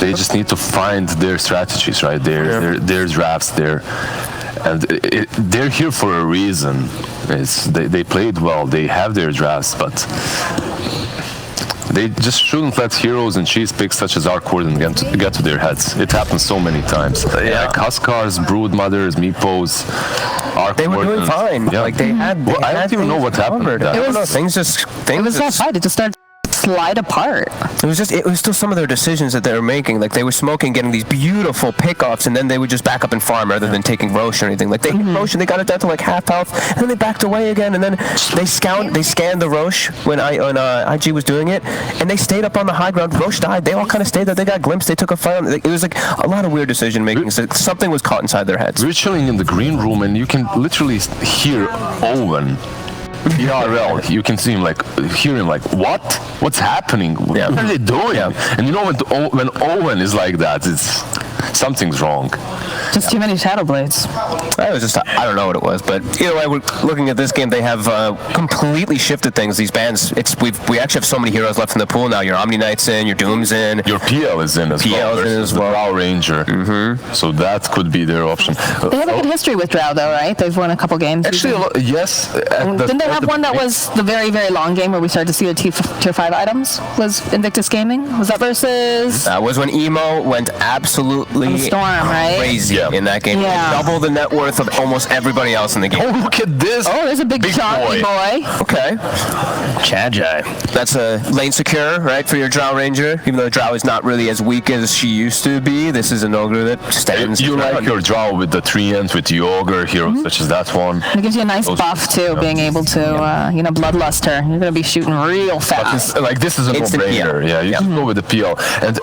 They just need to find their strategies, right? Their drafts, and they're here for a reason. They played well. They have their drafts, but they just shouldn't let heroes and cheese picks such as Arcord get to their heads. It happens so many times. Like Huskars, Broodmothers, Meepos, Arcord. They were doing fine. Yeah. Like they had. I don't even know what happened. It was that fight. It just started slide apart. It was still some of their decisions that they were making. Like they were smoking, getting these beautiful pickoffs, and then they would just back up and farm rather than taking Roche or anything. Like they hit Roche and they got it down to like half health, and then they backed away again, and then they scanned the Roche when IG was doing it, and they stayed up on the high ground. Roche died. They all kind of stayed there. They got glimpsed. They took a fight. It was like a lot of weird decision making. So something was caught inside their heads. We're chilling in the green room, and you can literally hear Owen. PRL, you can see him hear him what's happening? Yeah. What are they doing? Yeah. And you know when Owen is like that, something's wrong. Just too many Shadow Blades. It was just, I don't know what it was, but either way, we're looking at this game, they have completely shifted things. These bands, we actually have so many heroes left in the pool now. Your Omni Knight's in, your Doom's in. Your PL is in as well. PL is in as well. Drow Ranger. Mm-hmm. So that could be their option. They have a good history with Drow, though, right? They've won a couple games. Actually, yes. Didn't they have one that was the very, very long game where we started to see the tier 5 items? Was Invictus Gaming? Was that versus? That was when Emo went absolutely Storm, right? crazy in that game. Yeah. Double the net worth of almost everybody else in the game. Oh, look at this. Oh, there's a big chunky boy. Okay. Chadjai. That's a lane secure, right, for your Drow Ranger. Even though Drow is not really as weak as she used to be, this is an ogre that stands. You like your Drow with the 3 ends with the ogre heroes such as that one. It gives you a nice buff too, being able to bloodlust her. You're gonna be shooting real fast. This is a no-brainer. Yeah, you can go with the PL. And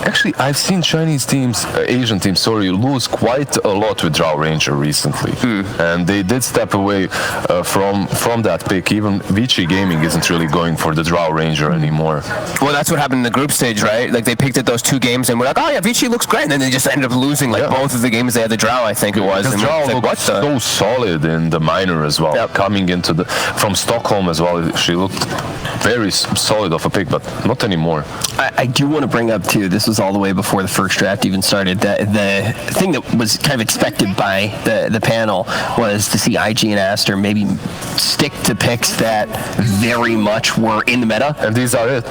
actually, I've seen Chinese teams, Asian teams, lose quite a lot with Drow Ranger recently, and they did step away from that pick. Even Vici Gaming isn't really going for the Drow Ranger anymore. Well, that's what happened in the group stage, right? Like they picked at those 2 games and we're like, oh yeah, Vici looks great, and then they just ended up losing both of the games they had the Drow, I think it was. And Drow looked so solid in the minor as well. Yep. Coming into from Stockholm as well, she looked very solid off a pick, but not anymore. I do want to bring up too, this was all the way before the first draft even started, the thing that was kind of expected by the panel was to see IG and Aster maybe stick to picks that very much were in the meta. And these are it.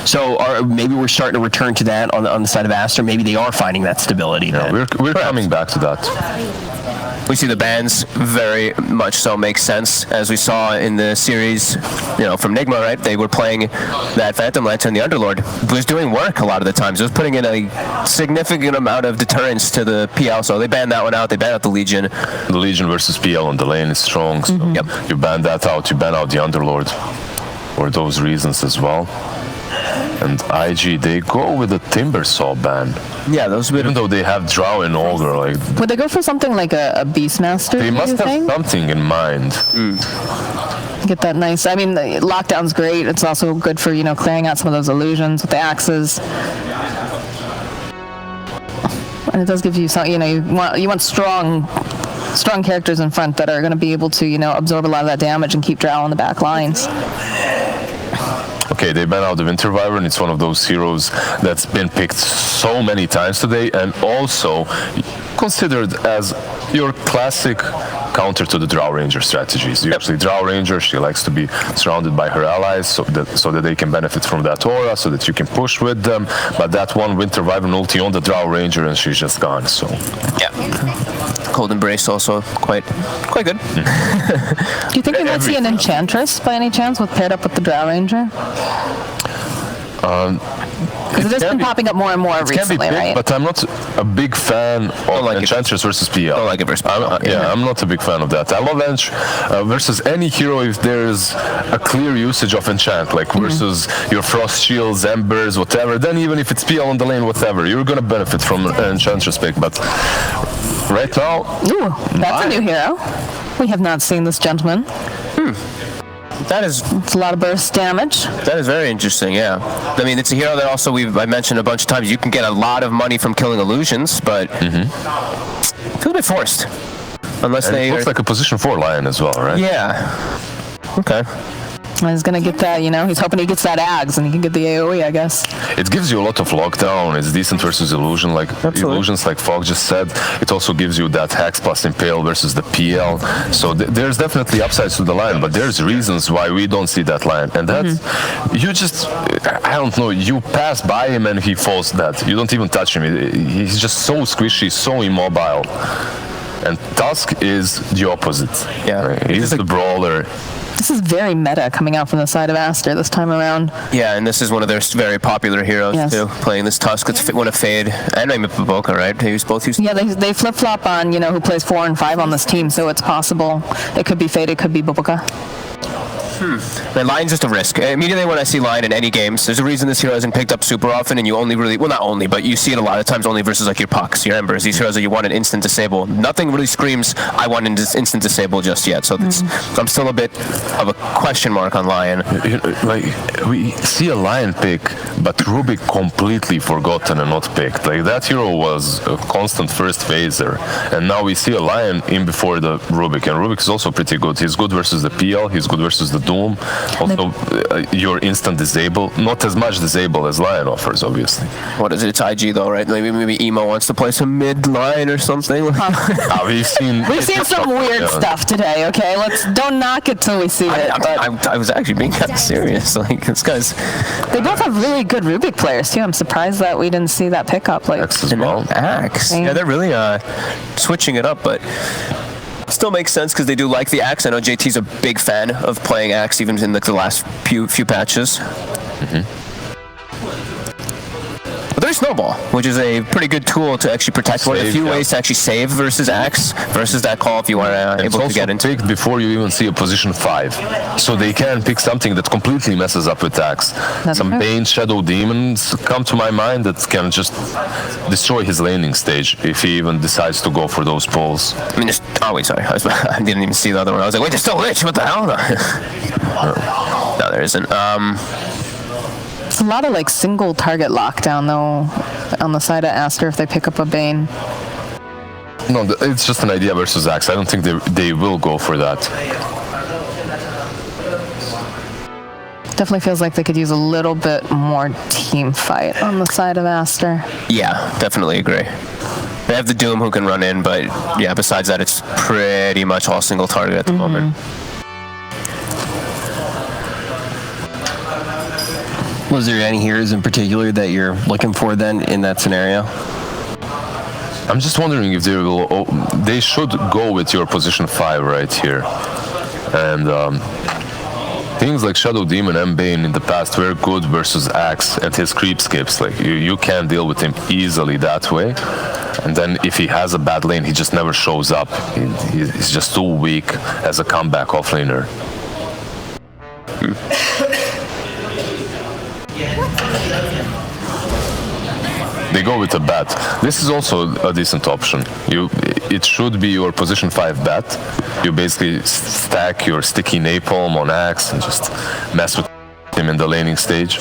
So maybe we're starting to return to that on the side of Aster. Maybe they are finding that stability. Yeah, we're coming back to that. We see the bans very much so make sense, as we saw in the series, from Nigma, right? They were playing that Phantom Lance, and the Underlord was doing work a lot of the times. It was putting in a significant amount of deterrence to the PL, so they banned that one out. They banned out the Legion. The Legion versus PL on the lane is strong, so you ban that out, you ban out the Underlord for those reasons as well. And IG, they go with the Timbersaw ban. Yeah, those even though they have Drow and Ogre, would they go for something like a Beastmaster? They must have something in mind. Get that nice. I mean, the lockdown's great. It's also good for clearing out some of those illusions with the axes. And it does give you some. You want strong characters in front that are going to be able to absorb a lot of that damage and keep Drow on the back lines. Okay, they ban out the Winter Wyvern. It's one of those heroes that's been picked so many times today, and also considered as your classic counter to the Drow Ranger strategies. Usually Drow Ranger, she likes to be surrounded by her allies so that they can benefit from that aura, so that you can push with them. But that one Winter Wyvern ulti on the Drow Ranger and she's just gone, so... Yeah. Cold Embrace also quite good. Do you think we might see an Enchantress by any chance paired up with the Drow Ranger? Because it has been popping up more and more recently, right? But I'm not a big fan of Enchantress versus PL. Don't like it versus PL. I'm not a big fan of that. I love Ench versus any hero if there's a clear usage of Enchant, versus your Frost Shields, Embers, whatever. Then even if it's PL on the lane, whatever, you're going to benefit from an Enchantress pick. But right now... Ooh, that's a new hero. We have not seen this gentleman. It's a lot of burst damage. That is very interesting, yeah. I mean, it's a hero that also I mentioned a bunch of times. You can get a lot of money from killing illusions, but feels a bit forced. Unless it looks like a position 4 Lion as well, right? Yeah. Okay. And he's gonna get that, he's hoping he gets that Ags and he can get the AoE, I guess. It gives you a lot of lockdown. It's decent versus illusion, like Absolutely. illusions, like Fog just said. It also gives you that Hex plus Impale versus the PL. So there's definitely upsides to the line, but there's reasons why we don't see that line. And that's, you just, I don't know, you pass by him and he falls dead. You don't even touch him. He's just so squishy, so immobile. And Tusk is the opposite. Yeah. Right? He's the brawler. This is very meta coming out from the side of Aster this time around. Yeah, and this is one of their very popular heroes, Yes. too. Playing this Tusk. It's one of Fade and Baboka, right? They both use. Yeah, they flip-flop on, who plays 4 and 5 on this team, so it's possible. It could be Fade, it could be Baboka. The line's just a risk. Immediately when I see line in any games, there's a reason this hero isn't picked up super often, and you only really, well, not only, but you see it a lot of times only versus like your Pucks, your Embers, these heroes that you want an instant disable. Nothing really screams, I want an instant disable just yet. So I'm still a bit of a question mark on Lion. Like, we see a Lion pick, but Rubik completely forgotten and not picked. Like, that hero was a constant first phaser, and now we see a Lion in before the Rubik, and Rubik is also pretty good. He's good versus the PL, he's good versus the Doom. Also, your instant disable, not as much disable as Lion offers, obviously. What is it? It's IG though, right? Maybe Emo wants to play some mid line or something. We've seen some weird stuff today, okay? Don't knock it till we see it. I was actually being kind of serious. Like, this guy's. They both have really good Rubik players, too. I'm surprised that we didn't see that pickup. Like, X as well. Axe. Yeah, they're really switching it up, but still makes sense because they do like the Axe. I know JT's a big fan of playing Axe, even in the last few patches. But there's Snowball, which is a pretty good tool to actually protect. One of the few ways to actually save versus Axe versus that call if you are able to get into picked before you even see a position 5. So they can pick something that completely messes up with Axe. Some true. Bane Shadow Demons come to my mind that can just destroy his laning stage if he even decides to go for those pulls. I mean, oh wait, sorry. I didn't even see the other one. I was like, wait, there's still Lich. What the hell? No, there isn't. it's a lot of, single target lockdown, though, on the side of Aster if they pick up a Bane. No, it's just an idea versus Axe. I don't think they will go for that. Definitely feels like they could use a little bit more team fight on the side of Aster. Yeah, definitely agree. They have the Doom who can run in, but yeah, besides that, it's pretty much all single target at the moment. Was there any heroes in particular that you're looking for then in that scenario? I'm just wondering if they should go with your position 5 right here. And things like Shadow Demon and Bane in the past were good versus Axe and his creep skips. Like, you can't deal with him easily that way. And then if he has a bad lane, he just never shows up. He's just too weak as a comeback offlaner. They go with a bat. This is also a decent option. It should be your position 5 bat. You basically stack your sticky napalm on Axe and just mess with him in the laning stage.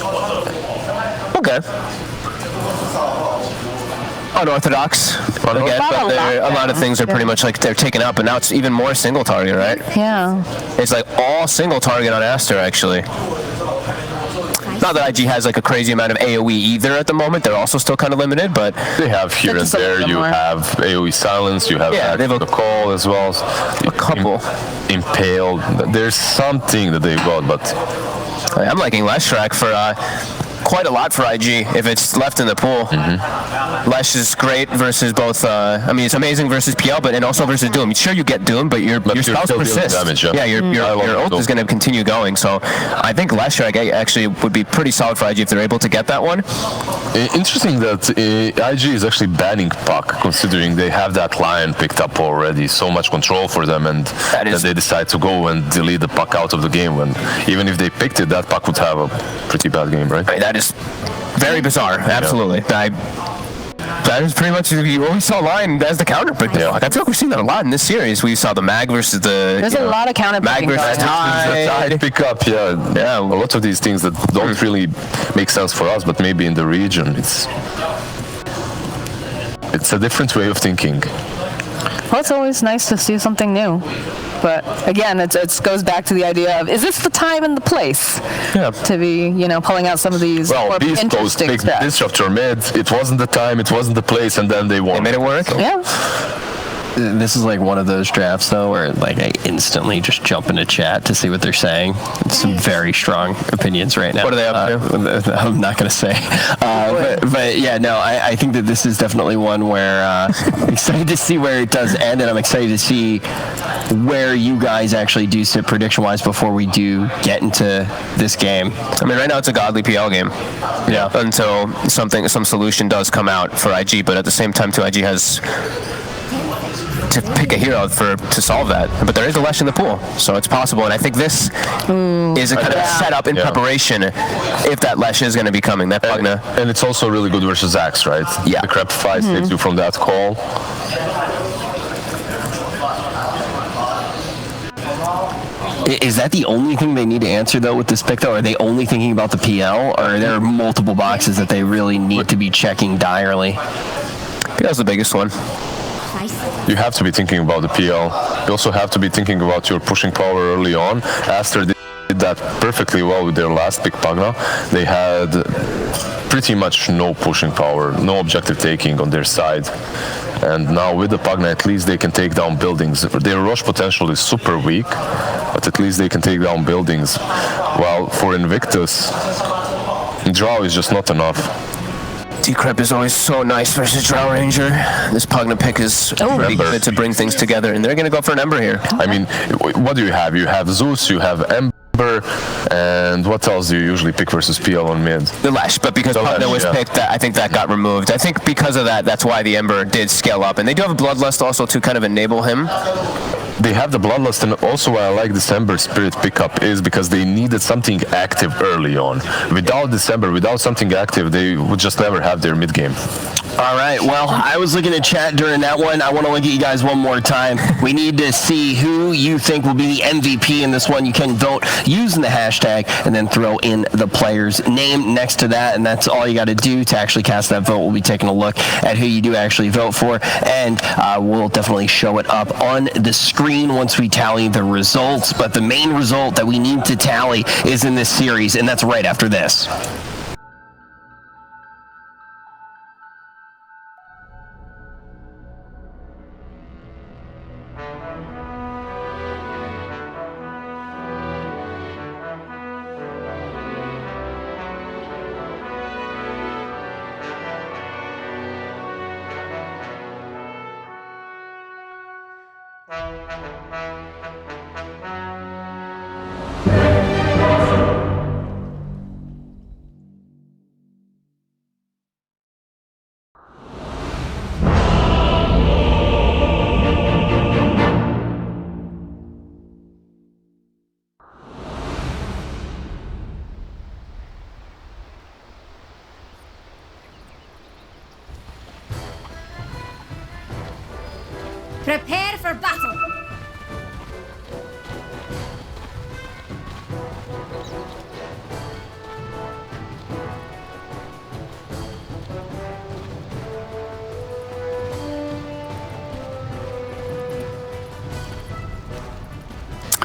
Okay. Unorthodox. Again, but a lot of things are pretty much like they're taken out, but now it's even more single target, right? Yeah. It's like all single target on Aster, actually. Not that IG has like a crazy amount of AoE either at the moment. They're also still kind of limited, but they have here and there. You have AoE silence. You have they have the call as well. A couple. Impaled. There's something that they've got, but I'm liking Leshrac for quite a lot for IG if it's left in the pool. Lesh is great versus both. I mean, it's amazing versus PL, but and also versus Doom. Sure, you get Doom, but your spells persist. Damage, yeah, your ult is going to continue going. So I think Leshrac actually would be pretty solid for IG if they're able to get that one. Interesting that IG is actually banning Puck, considering they have that Lion picked up already. So much control for them, and that they decide to go and delete the Puck out of the game. When even if they picked it, that Puck would have a pretty bad game, right? That is very bizarre. Absolutely. That is pretty much, you always saw Lion as the counter pick. Yeah. I feel like we've seen that a lot in this series. We saw the Mag versus the... There's a lot of counter Mag versus Tide pick up, yeah. A lot of these things that don't really make sense for us, but maybe in the region, it's a different way of thinking. Well, it's always nice to see something new. But again, it goes back to the idea of, is this the time and the place to be, pulling out some of these more Beast Coast interesting big strats? disruptor mid. It wasn't the time, it wasn't the place, and then they won. They made it work. So. Yeah. This is like one of those drafts, though, where like I instantly just jump into chat to see what they're saying. Some very strong opinions right now. What are they up to? I'm not going to say. But yeah, no, I think that this is definitely one where I'm excited to see where it does end, and I'm excited to see where you guys actually do sit prediction-wise before we do get into this game. I mean, right now it's a godly PL game. Yeah. Until some solution does come out for IG, but at the same time, too, IG has to pick a hero to solve that. But there is a Lesh in the pool, so it's possible. And I think this is a kind of setup in preparation if that Lesh is going to be coming. That Pugna. And it's also really good versus Axe, right? Yeah. The Crep 5 saves you from that call. Is that the only thing they need to answer, though, with this pick, though? Are they only thinking about the PL, or are there multiple boxes that they really need to be checking direly? PL's the biggest one. You have to be thinking about the PL. You also have to be thinking about your pushing power early on. Aster did that perfectly well with their last pick, Pugna. They had pretty much no pushing power, no objective taking on their side. And now with the Pugna, at least they can take down buildings. Their rush potential is super weak, but at least they can take down buildings. While for Invictus, draw is just not enough. Decrep is always so nice versus Drow Ranger. This Pugna pick is pretty good to bring things together, and they're going to go for an Ember here. I mean, what do you have? You have Zeus, you have Ember, and what else do you usually pick versus PL on mid? The Lesh, but because Pugna was picked, I think that got removed. I think because of that, that's why the Ember did scale up. And they do have a Bloodlust also to kind of enable him. They have the Bloodlust, and also why I like this Ember Spirit pickup is because they needed something active early on. Without this Ember, without something active, they would just never have their mid game. All right, well, I was looking at chat during that one. I want to look at you guys one more time. We need to see who you think will be the MVP in this one. You can vote using the hashtag and then throw in the player's name next to that, and that's all you got to do to actually cast that vote. We'll be taking a look at who you do actually vote for, and we'll definitely show it up on the screen once we tally the results. But the main result that we need to tally is in this series, and that's right after this. Prepare for battle!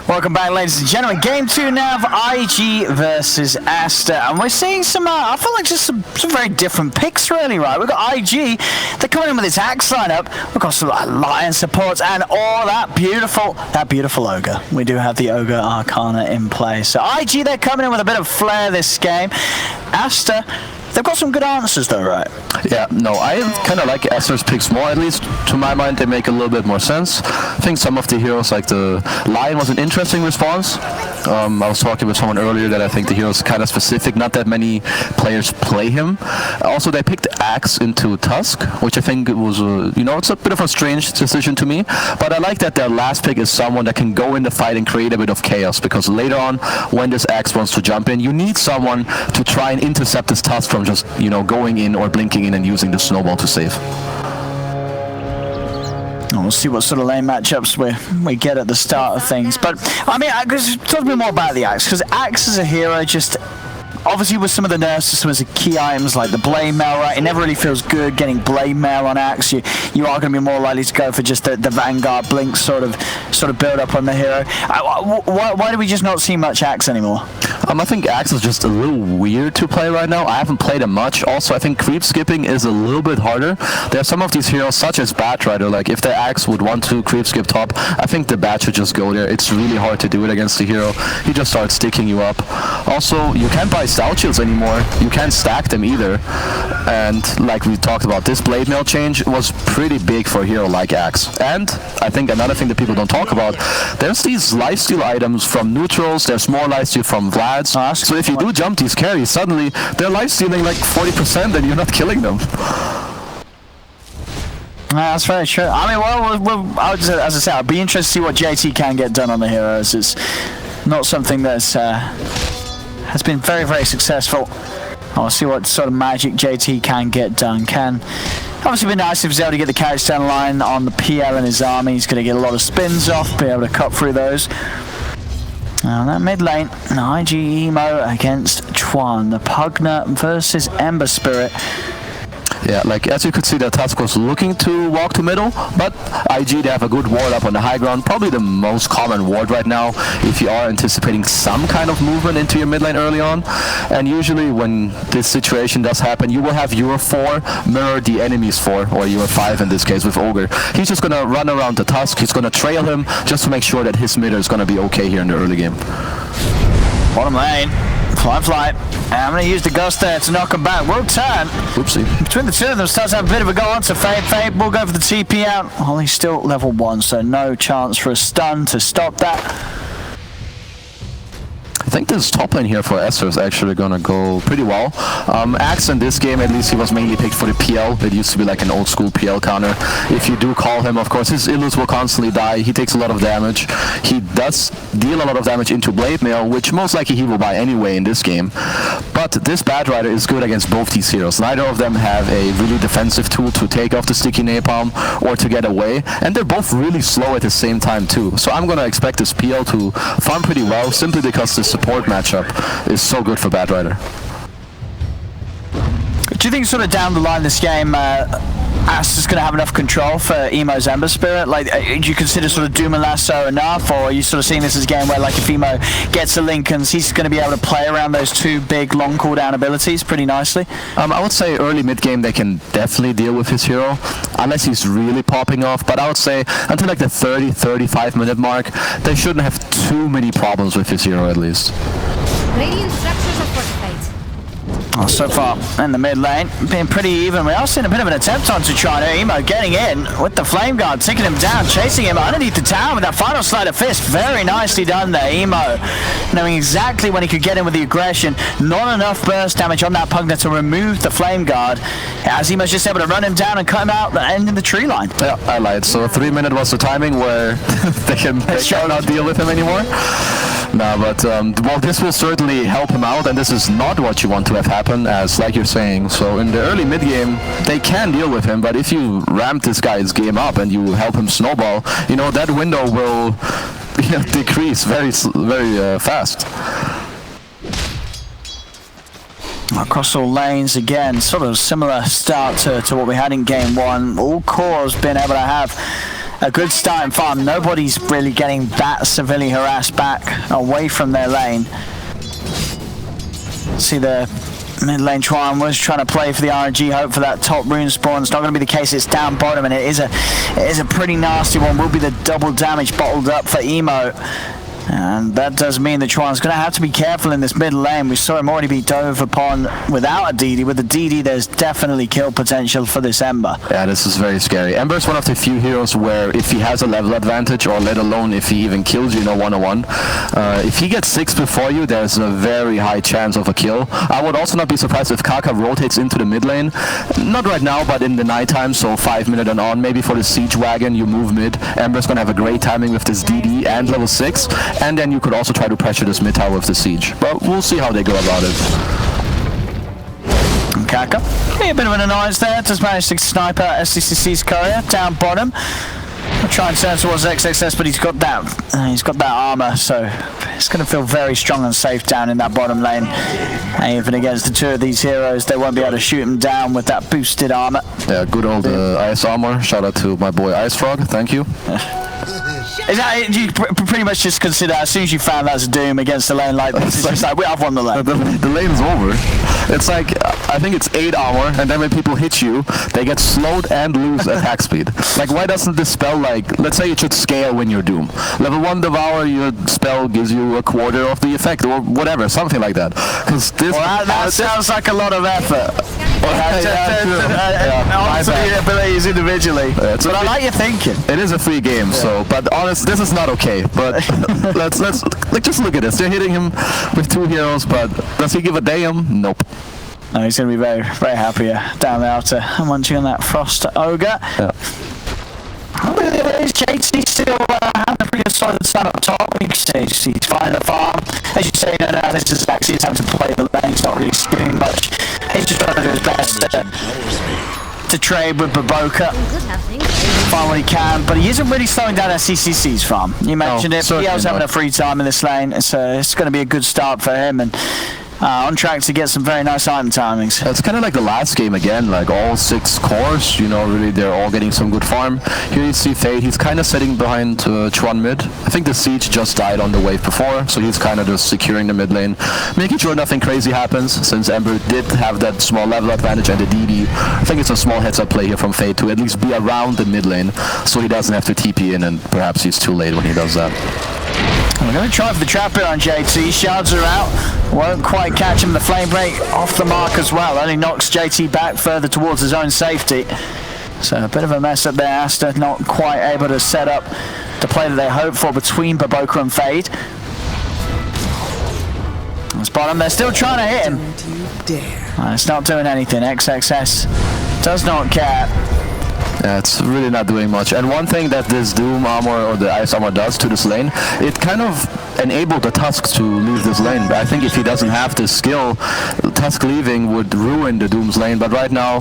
Welcome back, ladies and gentlemen. Game 2 now of IG versus Aster. And we're seeing some, I feel like just some very different picks, really, right? We've got IG, they're coming in with this Axe lineup. We've got some Lion supports and all that beautiful Ogre. We do have the Ogre Arcana in play. So IG, they're coming in with a bit of flair this game. Aster, they've got some good answers though, right? Yeah, no, I kind of like Aster's picks more, at least to my mind. They make a little bit more sense. I think some of the heroes, like the Lion, was an interesting response. I was talking with someone earlier that I think the hero is kind of specific. Not that many players play him. Also, they picked Axe into Tusk, which I think was, it's a bit of a strange decision to me. But I like that their last pick is someone that can go in the fight and create a bit of chaos, because later on, when this Axe wants to jump in, you need someone to try and intercept this Tusk from just, going in or blinking in and using the snowball to save. We'll see what sort of lane matchups we get at the start of things. But, I mean, talk to me more about the Axe, because Axe as a hero just obviously with some of the nerfs, some of the key items like the blade mail, right? It never really feels good getting blade mail on Axe. You are going to be more likely to go for just the Vanguard blink sort of build up on the hero. Why do we just not see much Axe anymore? I think Axe is just a little weird to play right now. I haven't played him much. Also, I think creep skipping is a little bit harder. There are some of these heroes, such as Batrider, like if the Axe would want to creep skip top, I think the Bat should just go there. It's really hard to do it against the hero. He just starts sticking you up. Also, you can't buy stout shields anymore. You can't stack them either. And like we talked about, this blade mail change was pretty big for a hero like Axe. And I think another thing that people don't talk about, there's these lifesteal items from neutrals, there's more lifesteal from Vlads. So if you do jump these carries, suddenly they're lifestealing like 40% and you're not killing them. That's very true. I mean, well, as I say, I'd be interested to see what JT can get done on the heroes. It's not something that's has been very, very successful. I'll see what sort of magic JT can get done. Obviously be nice if he's able to get the carriage down the line on the PL in his army. He's going to get a lot of spins off, be able to cut through those. Now that mid lane, an IG Emo against Chuan, the Pugner versus Ember Spirit. Yeah, like as you could see, the Tusk was looking to walk to middle, but IG, they have a good ward up on the high ground, probably the most common ward right now if you are anticipating some kind of movement into your mid lane early on. And usually when this situation does happen, you will have your 4 mirror the enemy's 4, or your 5 in this case with Ogre. He's just gonna run around the Tusk, he's gonna trail him just to make sure that his mid is gonna be okay here in the early game. Bottom lane, fly. And I'm going to use the gust there to knock him back. Will turn. Oopsie. Between the two of them, starts to have a bit of a go on to Fade. Fade will go for the TP out. Well, he's still level 1, so no chance for a stun to stop that. I think this top lane here for Aster is actually gonna go pretty well. Axe in this game, at least, he was mainly picked for the PL. It used to be like an old school PL counter. If you do call him, of course, his Illus will constantly die. He takes a lot of damage. He does deal a lot of damage into Blade Mail, which most likely he will buy anyway in this game. But this Batrider is good against both these heroes. Neither of them have a really defensive tool to take off the sticky napalm or to get away. And they're both really slow at the same time too. So I'm gonna expect this PL to farm pretty well, simply because the support matchup is so good for Batrider. Do you think sort of down the line this game, Aster's going to have enough control for Emo's Ember Spirit? Like, do you consider sort of Doom and Lasso enough, or are you sort of seeing this as a game where, like, if Emo gets the Lincolns, he's going to be able to play around those 2 big long cooldown abilities pretty nicely? I would say early mid game they can definitely deal with his hero, unless he's really popping off. But I would say until like the 30-35 minute mark, they shouldn't have too many problems with his hero at least. Radiant structures are fortified. Oh, so far in the mid lane, being pretty even. We are seeing a bit of an attempt on to try to Emo getting in with the Flame Guard, taking him down, chasing him underneath the tower with that final sleight of fist. Very nicely done there, Emo. Knowing exactly when he could get in with the aggression. Not enough burst damage on that Pugner to remove the Flame Guard. As Emo's just able to run him down and cut him out the end of the tree line. Yeah, I lied. So 3 minute was the timing where they cannot deal with him anymore. No, but well, this will certainly help him out, and this is not what you want to have happen, as like you're saying. So in the early mid game, they can deal with him, but if you ramp this guy's game up and you help him snowball, you know, that window will decrease very fast. Across all lanes again, sort of similar start to what we had in game 1. All cores been able to have a good start in farm. Nobody's really getting that severely harassed back away from their lane. See the mid lane Chuan was trying to play for the RNG, hope for that top rune spawn. It's not going to be the case. It's down bottom, and it is a pretty nasty one. Will be the double damage bottled up for Emo. And that does mean that Chuan's going to have to be careful in this mid lane. We saw him already be dove upon without a DD. With the DD, there's definitely kill potential for this Ember. Yeah, this is very scary. Ember's one of the few heroes where if he has a level advantage, or let alone if he even kills you in a one-on-one, if he gets 6 before you, there's a very high chance of a kill. I would also not be surprised if Kaka rotates into the mid lane. Not right now, but in the nighttime, so 5 minute and on, maybe for the siege wagon, you move mid. Ember's going to have a great timing with this DD and level 6. And then you could also try to pressure this mid tower with the siege. But we'll see how they go about it. Kaka, a bit of an annoyance there. Just managed to snipe out SCCC's courier down bottom. I'll try and turn towards XXS, but he's got that armor, so it's going to feel very strong and safe down in that bottom lane. And even against the two of these heroes, they won't be able to shoot him down with that boosted armor. Yeah, good old ice armor. Shout out to my boy Ice Frog. Thank you. Is that, do you pretty much just consider as soon as you found that's a Doom against a lane like this, it's just like, I've won the lane. The lane's over. It's like, I think it's 8 armor, and then when people hit you, they get slowed and lose attack speed. Like, why doesn't this spell, like, let's say it should scale when you're Doom. Level 1 Devour, your spell gives you a quarter of the effect, or whatever, something like that. Because this... Well, that sounds like a lot of effort. My abilities individually. But I like your thinking. It is a free game, so, but honest, this is not okay. But let's like, just look at this. They're hitting him with 2 heroes, but does he give a damn? Nope. No, he's going to be very, very happy down there after munching on that Frost Ogre. Yeah. JT still having a pretty solid time up top. He's finding the farm. As you say, no, this is actually he's having to play the lane. He's not really skipping much. He's just trying to do his best to trade with Baboka. Find what he can, but he isn't really slowing down SCCC's farm. You mentioned it. PL's having a free time in this lane, so it's going to be a good start for him. And on track to get some very nice item timings. It's kind of like the last game again, like all 6 cores, you know, really they're all getting some good farm. Here you see Fade, he's kind of sitting behind Chuan mid. I think the Siege just died on the wave before, so he's kind of just securing the mid lane, making sure nothing crazy happens, since Ember did have that small level advantage and the DD. I think it's a small heads up play here from Fade to at least be around the mid lane, so he doesn't have to TP in, and perhaps he's too late when he does that. We're going to try for the trap here on JT. Shards are out. Won't quite catch him. The flame break off the mark as well. Only knocks JT back further towards his own safety. So a bit of a mess up there. Aster not quite able to set up the play that they hoped for between Baboka and Fade. On bottom, they're still trying to hit him. It's not doing anything. XXS does not care. Yeah, it's really not doing much. And one thing that this Doom armor or the Ice armor does to this lane, it kind of enabled the Tusk to leave this lane. But I think if he doesn't have the skill, Tusk leaving would ruin the Doom's lane. But right now,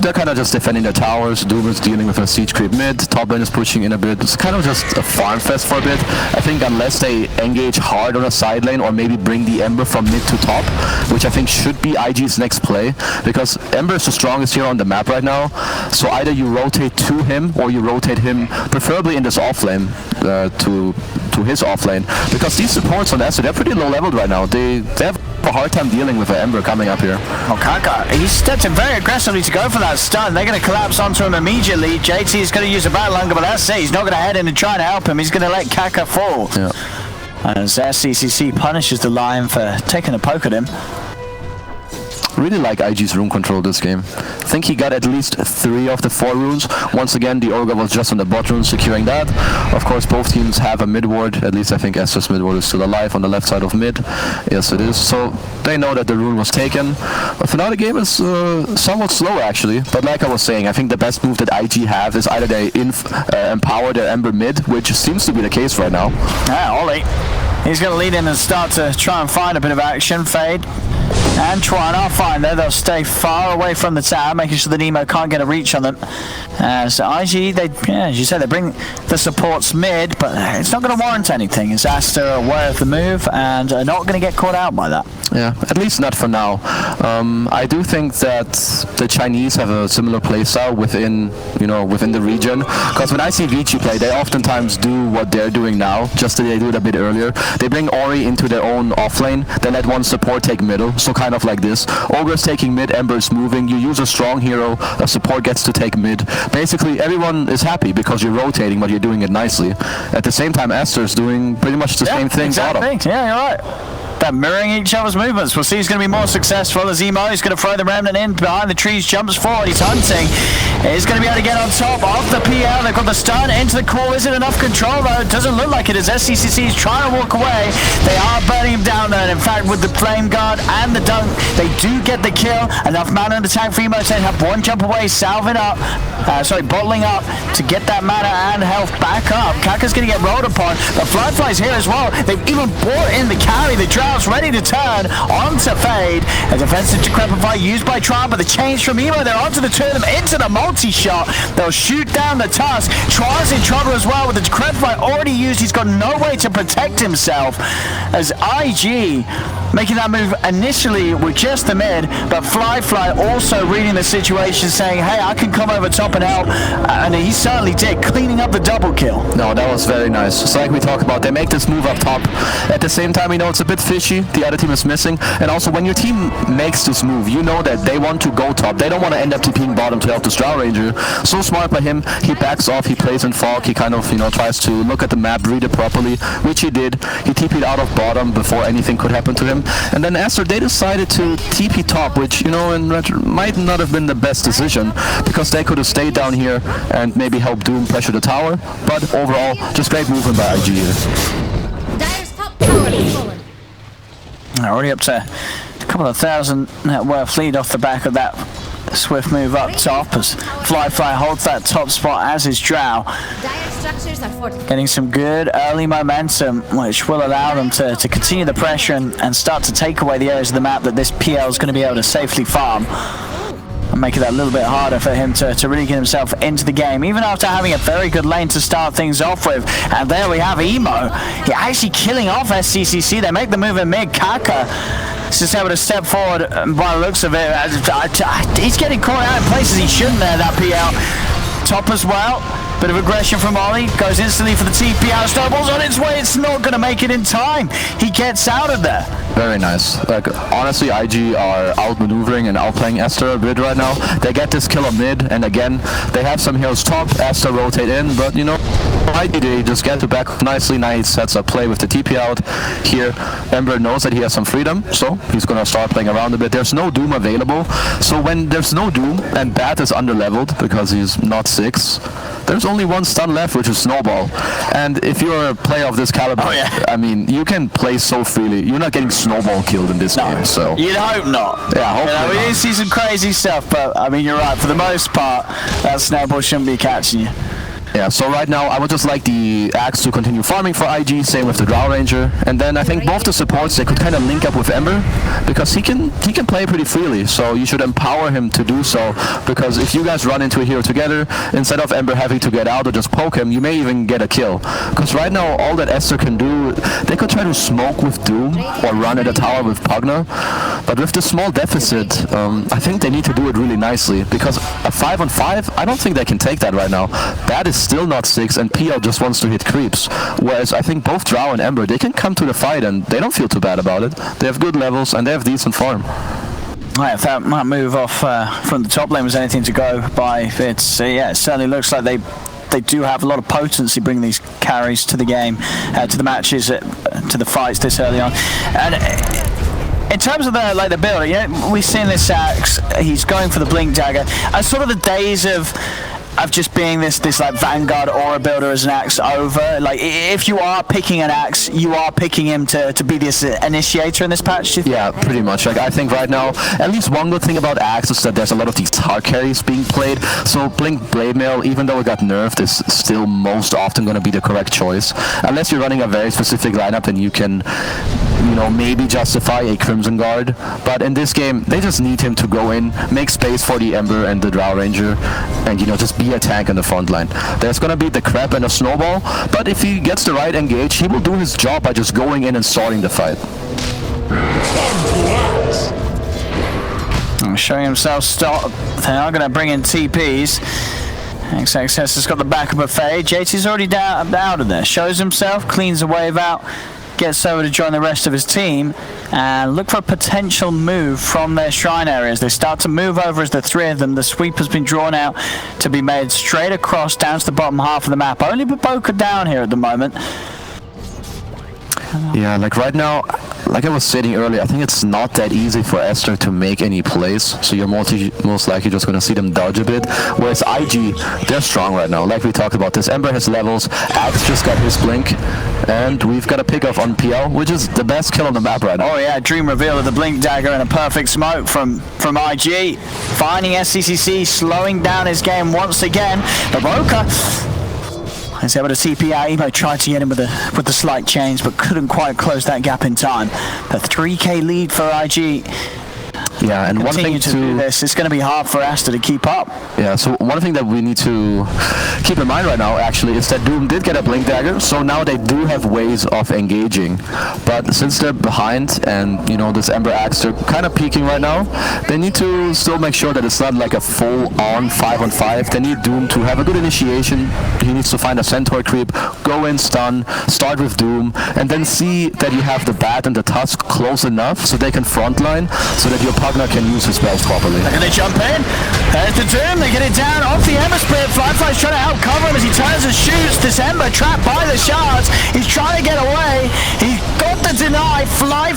they're kind of just defending their towers. Doom is dealing with a siege creep mid. Top lane is pushing in a bit. It's kind of just a farm fest for a bit. I think unless they engage hard on a side lane or maybe bring the Ember from mid to top, which I think should be IG's next play, because Ember is the strongest hero on the map right now. So either you rotate to him or you rotate him preferably in this off lane to his off lane, because these supports on Aster, they're pretty low leveled right now. They have a hard time dealing with an Ember coming up here. Oh, Kaka, he stepped in very aggressively to go for that stun. They're going to collapse onto him immediately. JT is going to use a battle hunger, but that's it. He's not going to head in and try to help him. He's going to let Kaka fall. Yeah. As SCCC punishes the Lion for taking a poke at him. Really like IG's rune control this game. I think he got at least 3 of the 4 runes. Once again, the Ogre was just on the bot rune securing that. Of course, both teams have a mid ward. At least I think Aster's mid ward is still alive on the left side of mid. Yes, it is. So they know that the rune was taken. But for now, the game is somewhat slow actually. But like I was saying, I think the best move that IG have is either they empower their Ember mid, which seems to be the case right now. Yeah, Ollie. He's going to lead in and start to try and find a bit of action. Fade and Chuan are fine there. They'll stay far away from the tower, making sure that Nemo can't get a reach on them. So IG, as you said, they bring the supports mid, but it's not going to warrant anything. As Aster are aware of the move and are not going to get caught out by that. Yeah, at least not for now. I do think that the Chinese have a similar playstyle within the region. Because when I see Vici play, they oftentimes do what they're doing now, just that they do it a bit earlier. They bring Ori into their own offlane, then let one support take middle, so kind of like this. Ogre's taking mid, Ember's moving, you use a strong hero, a support gets to take mid. Basically, everyone is happy because you're rotating, but you're doing it nicely. At the same time, Aster's doing pretty much the same thing. Exactly. Yeah, you're right. They're mirroring each other's movements. We'll see who's going to be more successful as Emo is going to throw the Remnant in behind the trees, jumps forward, he's hunting. He's going to be able to get on top of the PL. They've got the stun into the core. Is it enough control though? It doesn't look like it as SCCC is trying to walk away. They are burning him down there. And in fact, with the Flame Guard and the dunk, they do get the kill. Enough mana in the tank for Emo to have one jump away, salve it up. bottling up to get that mana and health back up. Kaka's going to get rolled upon, but Fly's here as well. They've even brought in the carry. The Drow's ready to turn onto Fade. A defensive Decrepify used by Tron, but the change from Emo, they're onto the two of them, into the multi-shot. They'll shoot down the Tusk. Tron's in trouble as well with the Decrepify already used. He's got no way to protect himself as IG making that move initially with just the mid, but Fly also reading the situation, saying, hey, I can come over top and help, and he certainly did, cleaning up the double kill. No, that was very nice. It's like we talk about, they make this move up top. At the same time, you know, it's a bit fishy. The other team is missing. And also, when your team makes this move, you know that they want to go top. They don't want to end up TPing bottom to help the Drow Ranger. So smart by him. He backs off. He plays in fog. He kind of, you know, tries to look at the map, read it properly, which he did. He TP'd out of bottom before anything could happen to him. And then Aster, they decided to TP top, which, you know, in retro might not have been the best decision, because they could have stayed down here and maybe help Doom pressure the tower. But overall, just great movement by IG here. Dire's top tower has fallen. Already up to a couple of thousand net worth lead off the back of that swift move up top as Fly holds that top spot, as is Drow. Dire structures are fortified. Getting some good early momentum, which will allow them to continue the pressure and start to take away the areas of the map that this PL is going to be able to safely farm. And make it that little bit harder for him to really get himself into the game, even after having a very good lane to start things off with. And there we have Emo. He actually killing off SCCC. They make the move in mid. Kaka is just able to step forward, by the looks of it. He's getting caught out in places he shouldn't there, that PL. Top as well. Bit of aggression from Ollie. Goes instantly for the TP out. Snowball's on its way. It's not going to make it in time. He gets out of there. Very nice. Like, honestly, IG are outmaneuvering and outplaying Aster a bit right now. They get this kill on mid, and again, they have some heroes top. Aster rotate in, but, you know, IG, they just get to back nicely. Now he sets up play with the TP out here. Ember knows that he has some freedom, so he's going to start playing around a bit. There's no Doom available, so when there's no Doom and Bat is underleveled because he's not 6, there's only one stun left, which is Snowball. And if you're a player of this caliber, I mean, you can play so freely. You're not getting Snowball killed in this game, so... You'd hope not. Yeah, hopefully we do see some crazy stuff, but, I mean, you're right. For the most part, that Snowball shouldn't be catching you. Yeah, so right now I would just like the Axe to continue farming for IG, same with the Drow Ranger, and then I think both the supports, they could kind of link up with Ember, because he can play pretty freely, so you should empower him to do so, because if you guys run into a hero together, instead of Ember having to get out or just poke him, you may even get a kill. Because right now all that Aster can do, they could try to smoke with Doom or run at a tower with Pugna, but with the small deficit, I think they need to do it really nicely, because a 5-on-5, I don't think they can take that right now. That is still not 6, and PL just wants to hit creeps. Whereas I think both Drow and Ember, they can come to the fight and they don't feel too bad about it. They have good levels and they have decent farm. Right, if that might move off from the top lane was anything to go by, it's yeah, it certainly looks like they do have a lot of potency bringing these carries to the game, to the matches, to the fights this early on. And in terms of the build, you know, we've seen this Axe, he's going for the Blink Dagger. Sort of the days of just being this like Vanguard aura builder as an Axe over. Like, if you are picking an Axe, you are picking him to be this initiator in this patch, do you think? Yeah, pretty much. Like, I think right now, at least one good thing about Axe is that there's a lot of these hard carries being played. So Blink Blade Mail, even though it got nerfed, is still most often going to be the correct choice. Unless you're running a very specific lineup, then you can, you know, maybe justify a Crimson Guard. But in this game, they just need him to go in, make space for the Ember and the Drow Ranger, and, you know, just be a tank in the front line. There's gonna be the Crab and a Snowball, but if he gets the right engage, he will do his job by just going in and starting the fight. Showing himself stop. They are going to bring in TPs. XXS has got the back of a fade. JT's already out of there. Shows himself, cleans a wave out, gets over to join the rest of his team and look for a potential move from their shrine areas. They start to move over as the three of them. The sweep has been drawn out to be made straight across down to the bottom half of the map. Only Baboka down here at the moment. Yeah, like right now, like I was stating earlier, I think it's not that easy for Aster to make any plays. So you're most likely just going to see them dodge a bit. Whereas IG, they're strong right now. Like we talked about, this Ember has levels. Axe just got his blink, and we've got a pickoff on PL, which is the best kill on the map right now. Oh yeah, dream reveal of the blink dagger and a perfect smoke from IG, finding SCCC, slowing down his game once again. Baboka is able to CP out. Emo tried to get him with the slight change, but couldn't quite close that gap in time. The 3K lead for IG. Yeah, and one thing to do this, it's going to be hard for Aster to keep up. Yeah, so one thing that we need to keep in mind right now, actually, is that Doom did get a blink dagger, so now they do have ways of engaging. But since they're behind, and you know this Ember Axe, they're kind of peeking right now, they need to still make sure that it's not like a full-on 5-on-5. They need Doom to have a good initiation. He needs to find a Centaur creep, go in, stun, start with Doom, and then see that you have the Bat and the Tusk close enough so they can frontline, so that your partner can use his spells properly. They're going to jump in. There's the Doom. They get it down off the Ember Spirit. Firefly's trying to help cover him as he turns and shoots. This Ember trapped by the shards. He's trying to get away. He got the deny. Fly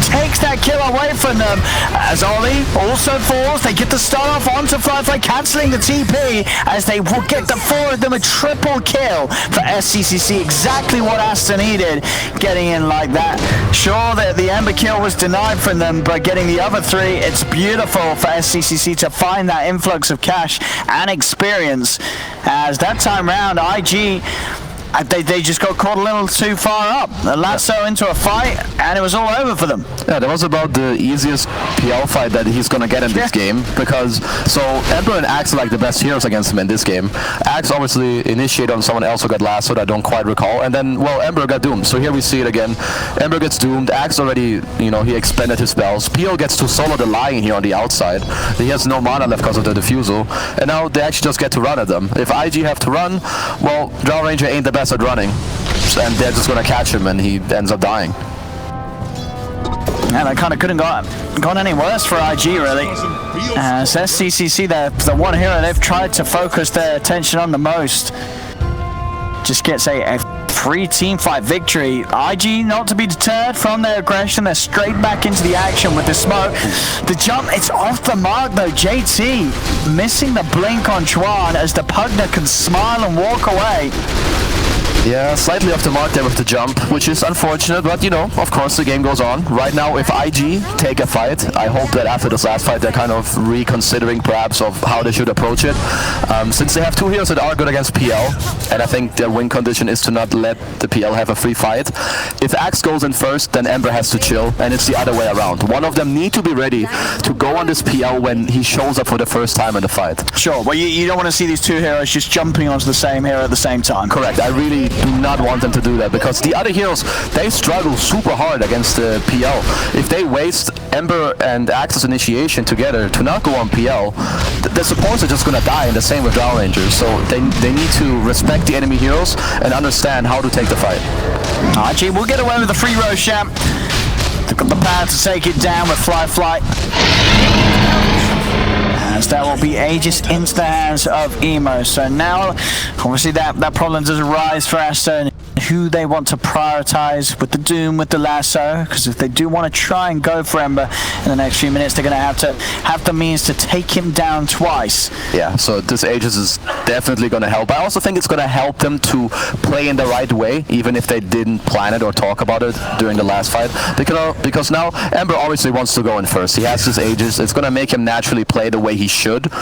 takes that kill away from them. As Ollie also falls. They get the start off onto Firefly, cancelling the TP as they will get the four of them a triple kill for SCCC. Exactly what Aster needed. Getting in like that. Sure that the Ember kill was denied from them, but getting the other three, it's beautiful for SCCC to find that influx of cash and experience, as that time round IG, they just got caught a little too far up. The lasso into a fight, and it was all over for them. Yeah, that was about the easiest PL fight that he's gonna get in this game, because so Ember and Axe are like the best heroes against him in this game. Axe obviously initiated on someone else who got lassoed, I don't quite recall, and then, well, Ember got doomed. So here we see it again. Ember gets doomed, Axe already, you know, he expended his spells. PL gets to solo the Lion here on the outside. He has no mana left because of the Diffusal, and now they actually just get to run at them. If IG have to run, well, Drow Ranger ain't the best at running, and they're just gonna catch him, and he ends up dying. Yeah, that kind of couldn't gone any worse for IG, really. As SCCC, the one hero they've tried to focus their attention on the most, just gets a free team fight victory. IG not to be deterred from their aggression. They're straight back into the action with the smoke. The jump, it's off the mark though. JT missing the blink on Chuan as the Pugner can smile and walk away. Yeah, slightly off the mark there with the jump, which is unfortunate, but you know, of course the game goes on. Right now, if IG take a fight, I hope that after this last fight they're kind of reconsidering perhaps of how they should approach it. Since they have two heroes that are good against PL, and I think their win condition is to not let the PL have a free fight. If Axe goes in first, then Ember has to chill, and it's the other way around. One of them need to be ready to go on this PL when he shows up for the first time in the fight. Sure, well you don't want to see these two heroes just jumping onto the same hero at the same time. Correct, I really do not want them to do that, because the other heroes, they struggle super hard against the PL. If they waste Ember and Axe's initiation together to not go on PL, the supports are just gonna die, and the same with Drow Rangers. So they need to respect the enemy heroes and understand how to take the fight. IG will get away with the free Roshan. They've got the power to take it down with Fly. As that will be Aegis into the hands of Emo. So now, obviously that problem does arise for Aster, and who they want to prioritize with the Doom, with the lasso, because if they do want to try and go for Ember in the next few minutes, they're going to have the means to take him down twice. Yeah, so this Aegis is definitely going to help. I also think it's going to help them to play in the right way, even if they didn't plan it or talk about it during the last fight. Because now Ember obviously wants to go in first. He has this Aegis. It's going to make him naturally play the way he should.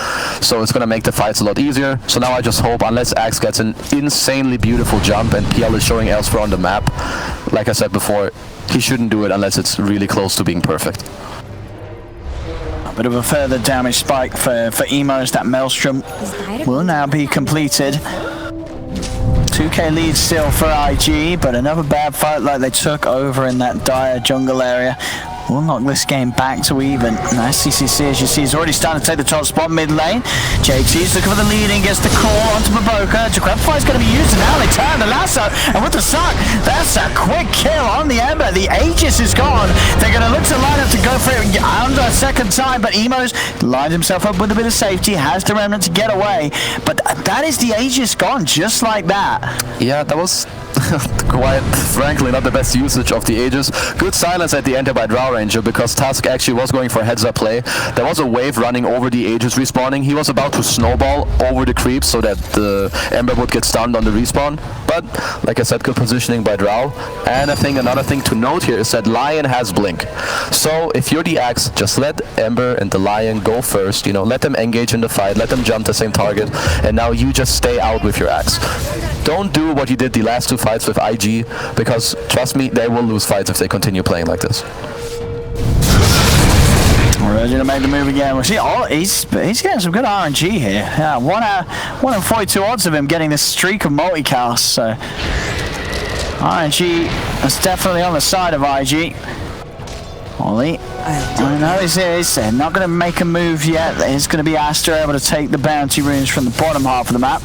So it's going to make the fights a lot easier. So now I just hope, unless Axe gets an insanely beautiful jump and PL is showing elsewhere on the map, like I said before, he shouldn't do it unless it's really close to being perfect. A bit of a further damage spike for Emo as that Maelstrom will now be completed. 2K lead still for IG, but another bad fight like they took over in that dire jungle area will knock this game back to even. Now SCCC, as you see, is already starting to take the top spot mid lane. JT's looking for the lead and gets the call onto Baboka. Jaquepify is going to be used, and now they turn the lasso, and with the suck, that's a quick kill on the Ember. The Aegis is gone. They're going to look to line up to go for it under a second time, but Emo's lined himself up with a bit of safety, has the Remnant to get away, but that is the Aegis gone, just like that. Yeah, that was quite frankly, not the best usage of the Aegis. Good silence at the end by Drow Ranger, because Tusk actually was going for heads-up play. There was a wave running over the Aegis respawning. He was about to snowball over the creeps so that the Ember would get stunned on the respawn. But, like I said, good positioning by Drow. And I think another thing to note here is that Lion has Blink. So, if you're the Axe, just let Ember and the Lion go first. You know, let them engage in the fight, let them jump the same target, and now you just stay out with your Axe. Don't do what you did the last 2 fights with IG, because trust me, they will lose fights if they continue playing like this. Ready to make the move again. Well, see, he's getting some good RNG here. Yeah, 1 in 42 odds of him getting this streak of multicast. So RNG is definitely on the side of IG. Ollie, I know he's not going to make a move yet. It's going to be Aster able to take the bounty runes from the bottom half of the map.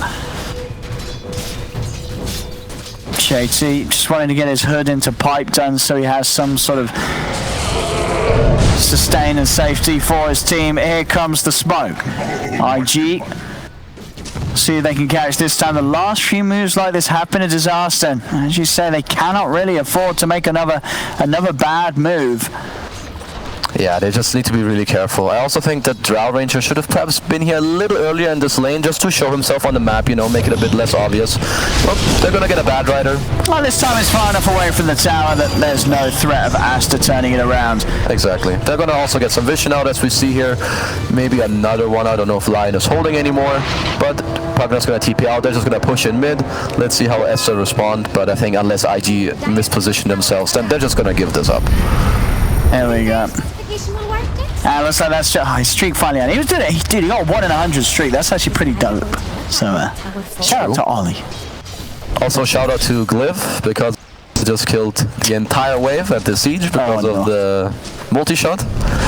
JT just wanting to get his hood into pipe done so he has some sort of sustain and safety for his team. Here comes the smoke. IG, see if they can catch this time. The last few moves like this have been a disaster. As you say, they cannot really afford to make another bad move. Yeah, they just need to be really careful. I also think that Drow Ranger should have perhaps been here a little earlier in this lane just to show himself on the map, you know, make it a bit less obvious. Well, they're gonna get a bad rider. Well, this time it's far enough away from the tower that there's no threat of Aster turning it around. Exactly. They're gonna also get some vision out, as we see here. Maybe another one. I don't know if Lion is holding anymore, but Pugner's gonna TP out. They're just gonna push in mid. Let's see how Aster respond, but I think unless IG misposition themselves, then they're just gonna give this up. There we go. Looks like that's just, his streak finally out. He got a 1 in 100 streak. That's actually pretty dope. So, shout out to Ollie. Also, shout out to Glyph, because he just killed the entire wave at the siege because of the multi-shot.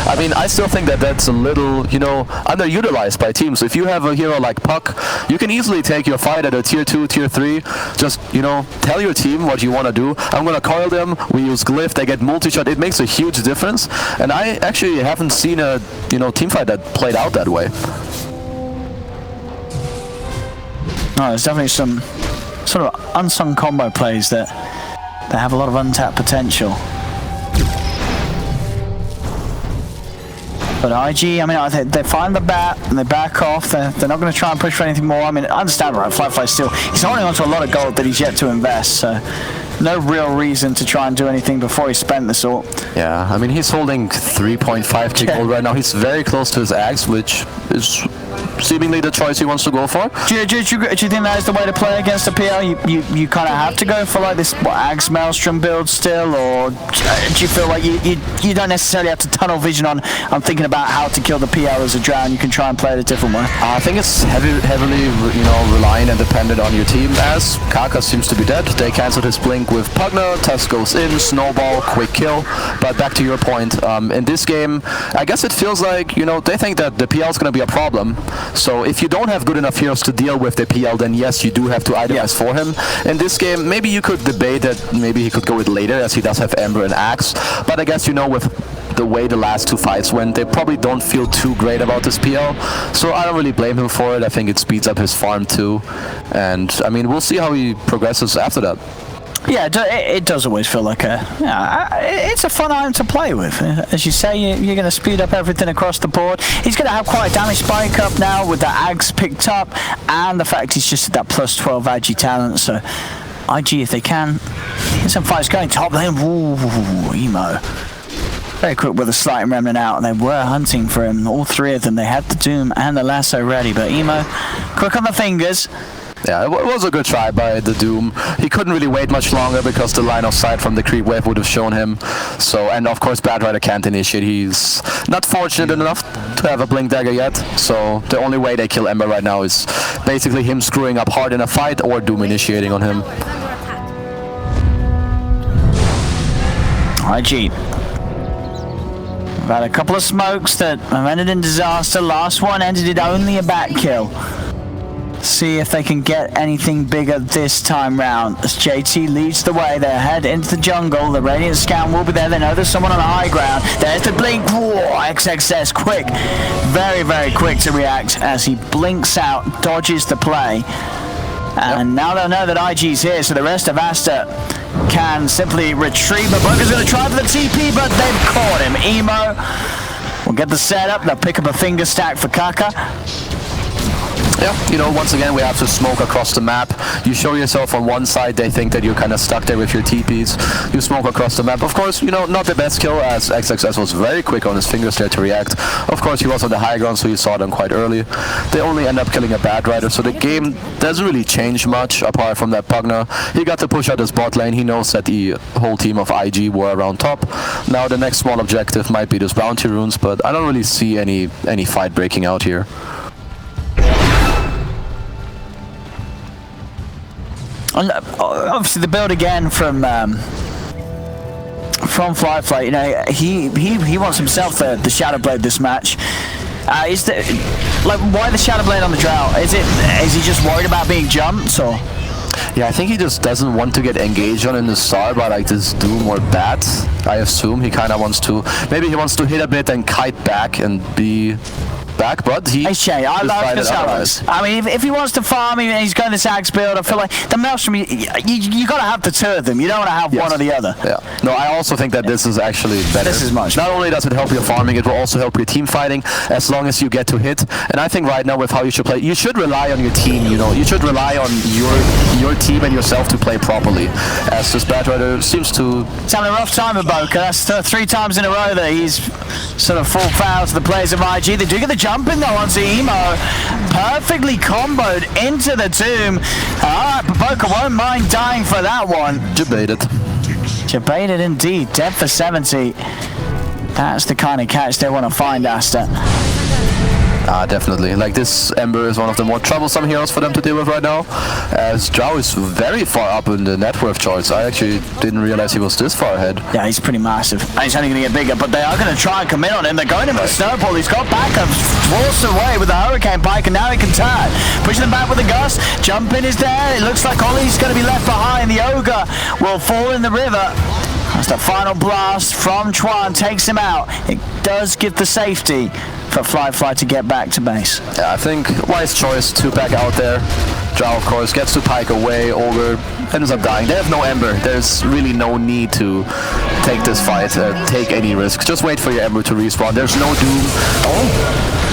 I mean, I still think that that's a little, you know, underutilized by teams. If you have a hero like Puck, you can easily take your fight at a tier 2, tier 3. Just, you know, tell your team what you want to do. I'm going to coil them. We use Glyph. They get multi-shot. It makes a huge difference. And I actually haven't seen a, you know, team fight that played out that way. No, there's definitely some sort of unsung combo plays that have a lot of untapped potential. But IG, I mean, they find the bat and they back off. They're not going to try and push for anything more. I mean, I understand, right? Firefly still, he's holding on to a lot of gold that he's yet to invest. So no real reason to try and do anything before he spent this all. Yeah, I mean, he's holding 3.5k gold right now. He's very close to his axe, which is seemingly the choice he wants to go for. Do you think that is the way to play against a PL? You kind of have to go for like this Axe Maelstrom build still, or do you feel like you don't necessarily have to tunnel vision on thinking about how to kill the PL as a drown? You can try and play it a different way. I think it's heavily, you know, reliant and dependent on your team. As Kaka seems to be dead, they cancelled his blink with Pugner. Tusk goes in, snowball, quick kill. But back to your point, in this game, I guess it feels like, you know, they think that the PL is going to be a problem. So if you don't have good enough heroes to deal with the PL, then yes, you do have to itemize for him. In this game, maybe you could debate that maybe he could go with later, as he does have Ember and Axe. But I guess, you know, with the way the last 2 fights went, they probably don't feel too great about this PL. So I don't really blame him for it. I think it speeds up his farm too. And I mean, we'll see how he progresses after that. Yeah, it does always feel like it's a fun item to play with. As you say, you're going to speed up everything across the board. He's going to have quite a damage spike up now with the Ags picked up, and the fact he's just at that plus 12 Agi talent. So IG, if they can, get some fights going. Top lane, ooh, Emo. Very quick with a slight remnant out, and they were hunting for him. All 3 of them. They had the Doom and the Lasso ready, but Emo, quick on the fingers. Yeah, it was a good try by the Doom. He couldn't really wait much longer because the line of sight from the creep wave would have shown him. So, and of course, Bad Rider can't initiate. He's not fortunate enough to have a Blink Dagger yet. So the only way they kill Ember right now is basically him screwing up hard in a fight or Doom initiating on him. IG. We've had a couple of smokes that have ended in disaster. Last one ended in only a bat kill. See if they can get anything bigger this time round. As JT leads the way, they head into the jungle. The Radiant Scout will be there. They know there's someone on the high ground. There's the blink. Whoa, XXS quick. Very, very quick to react as he blinks out, dodges the play. And now they'll know that IG's here, so the rest of Aster can simply retreat. But Boca's going to try for the TP, but they've caught him. Emo will get the setup. They'll pick up a finger stack for Kaka. Yeah, you know, once again, we have to smoke across the map. You show yourself on one side, they think that you're kind of stuck there with your TPs. You smoke across the map. Of course, you know, not the best kill, as XXS was very quick on his fingers there to react. Of course, he was on the high ground, so you saw them quite early. They only end up killing a bad rider, so the game doesn't really change much apart from that Pugna. He got to push out his bot lane. He knows that the whole team of IG were around top. Now the next small objective might be those bounty runes, but I don't really see any fight breaking out here. Obviously, the build again from Fly. You know, he wants himself the Shadow Blade this match. Is there, like, why the Shadow Blade on the Drow? Is he just worried about being jumped, or? Yeah, I think he just doesn't want to get engaged on in the start by like this Doom or Bat. I assume he kind of wants to. Maybe he wants to hit a bit and kite back and be back, but he. I mean, if he wants to farm and he's going this axe build, I feel like the Maelstrom, you got to have the two of them. You don't want to have one or the other. Yeah. No, I also think that this is actually better. This is much. Not only does it help your farming, it will also help your team fighting as long as you get to hit. And I think right now with how you should play, you should rely on your team. You know, you should rely on your team and yourself to play properly. As this bad rider seems to. He's having a rough time with Boca. That's 3 times in a row that he's sort of full foul to the players of IG. They do get the jump in though onto Emo. Perfectly comboed into the tomb. Alright, but Boca won't mind dying for that one. Debated. Debated indeed. Dead for 70. That's the kind of catch they want to find, Aster. Definitely. Like, this Ember is one of the more troublesome heroes for them to deal with right now, as Drow is very far up in the net worth charts. I actually didn't realize he was this far ahead. Yeah, he's pretty massive. And he's only going to get bigger, but they are going to try and commit on him. They're going in for Snowball. He's got backup, forced away with the Hurricane Pike, and now he can turn. Pushing them back with the Gust. Jumping is there. It looks like Ollie's going to be left behind. The Ogre will fall in the river. That's the final blast from Chuan, takes him out. It does give the safety for Fly to get back to base. Yeah, I think wise choice to back out there. Drow, of course, gets to Pike away. Ogre ends up dying. They have no Ember. There's really no need to take this fight, take any risks. Just wait for your Ember to respawn. There's no Doom.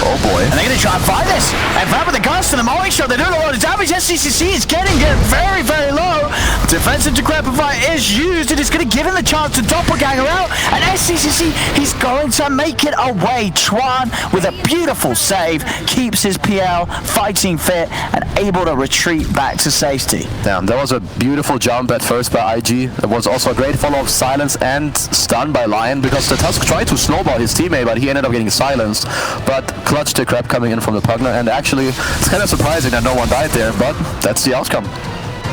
Oh boy. And they're going to try and fight this. And back with the Gust and the mowing shot, they're doing a lot of damage. SCCC is getting it very, very low. Defensive Decrepify is used. It is going to give him the chance to doppelganger out. And SCCC, he's going to make it away. Chuan, with a beautiful save, keeps his PL fighting fit and able to retreat back to safety. Damn, that was a beautiful jump at first by IG. It was also a great follow-up silence and stun by Lion, because the Tusk tried to snowball his teammate, but he ended up getting silenced. But clutch the crap coming in from the Pugna, and actually it's kind of surprising that no one died there, but that's the outcome.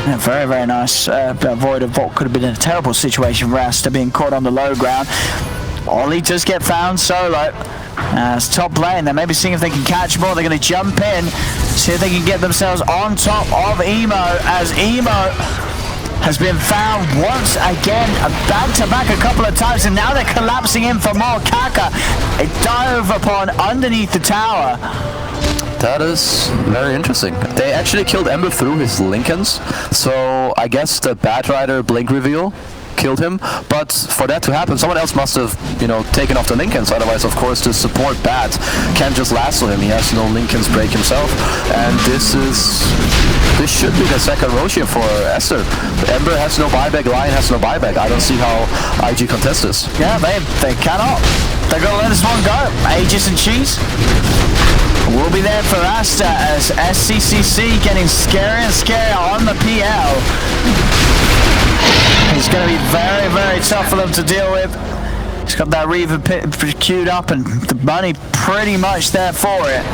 Yeah, very, very nice avoid of what could have been a terrible situation for Aster being caught on the low ground. Ollie does get found solo. As top lane, they're maybe seeing if they can catch more. They're going to jump in, see if they can get themselves on top of Emo, as Emo has been found once again, back-to-back a couple of times, and now they're collapsing in for more. Kaka, a dive upon underneath the tower. That is very interesting. They actually killed Ember through his Lincolns, so I guess the Bat Rider Blink reveal killed him, but for that to happen, someone else must have, you know, taken off the Lincolns. Otherwise, of course, the support Bat can't just lasso him. He has no Lincolns break himself, and this should be the second Roshia for Aster. Ember has no buyback, Lion has no buyback. I don't see how IG contests this. Yeah, they cannot. They're going to let this one go. Aegis and Cheese will be there for Aster, as SCCC getting scarier and scarier on the PL. It's going to be very, very tough for them to deal with. He's got that Reaver queued up and the money pretty much there for it.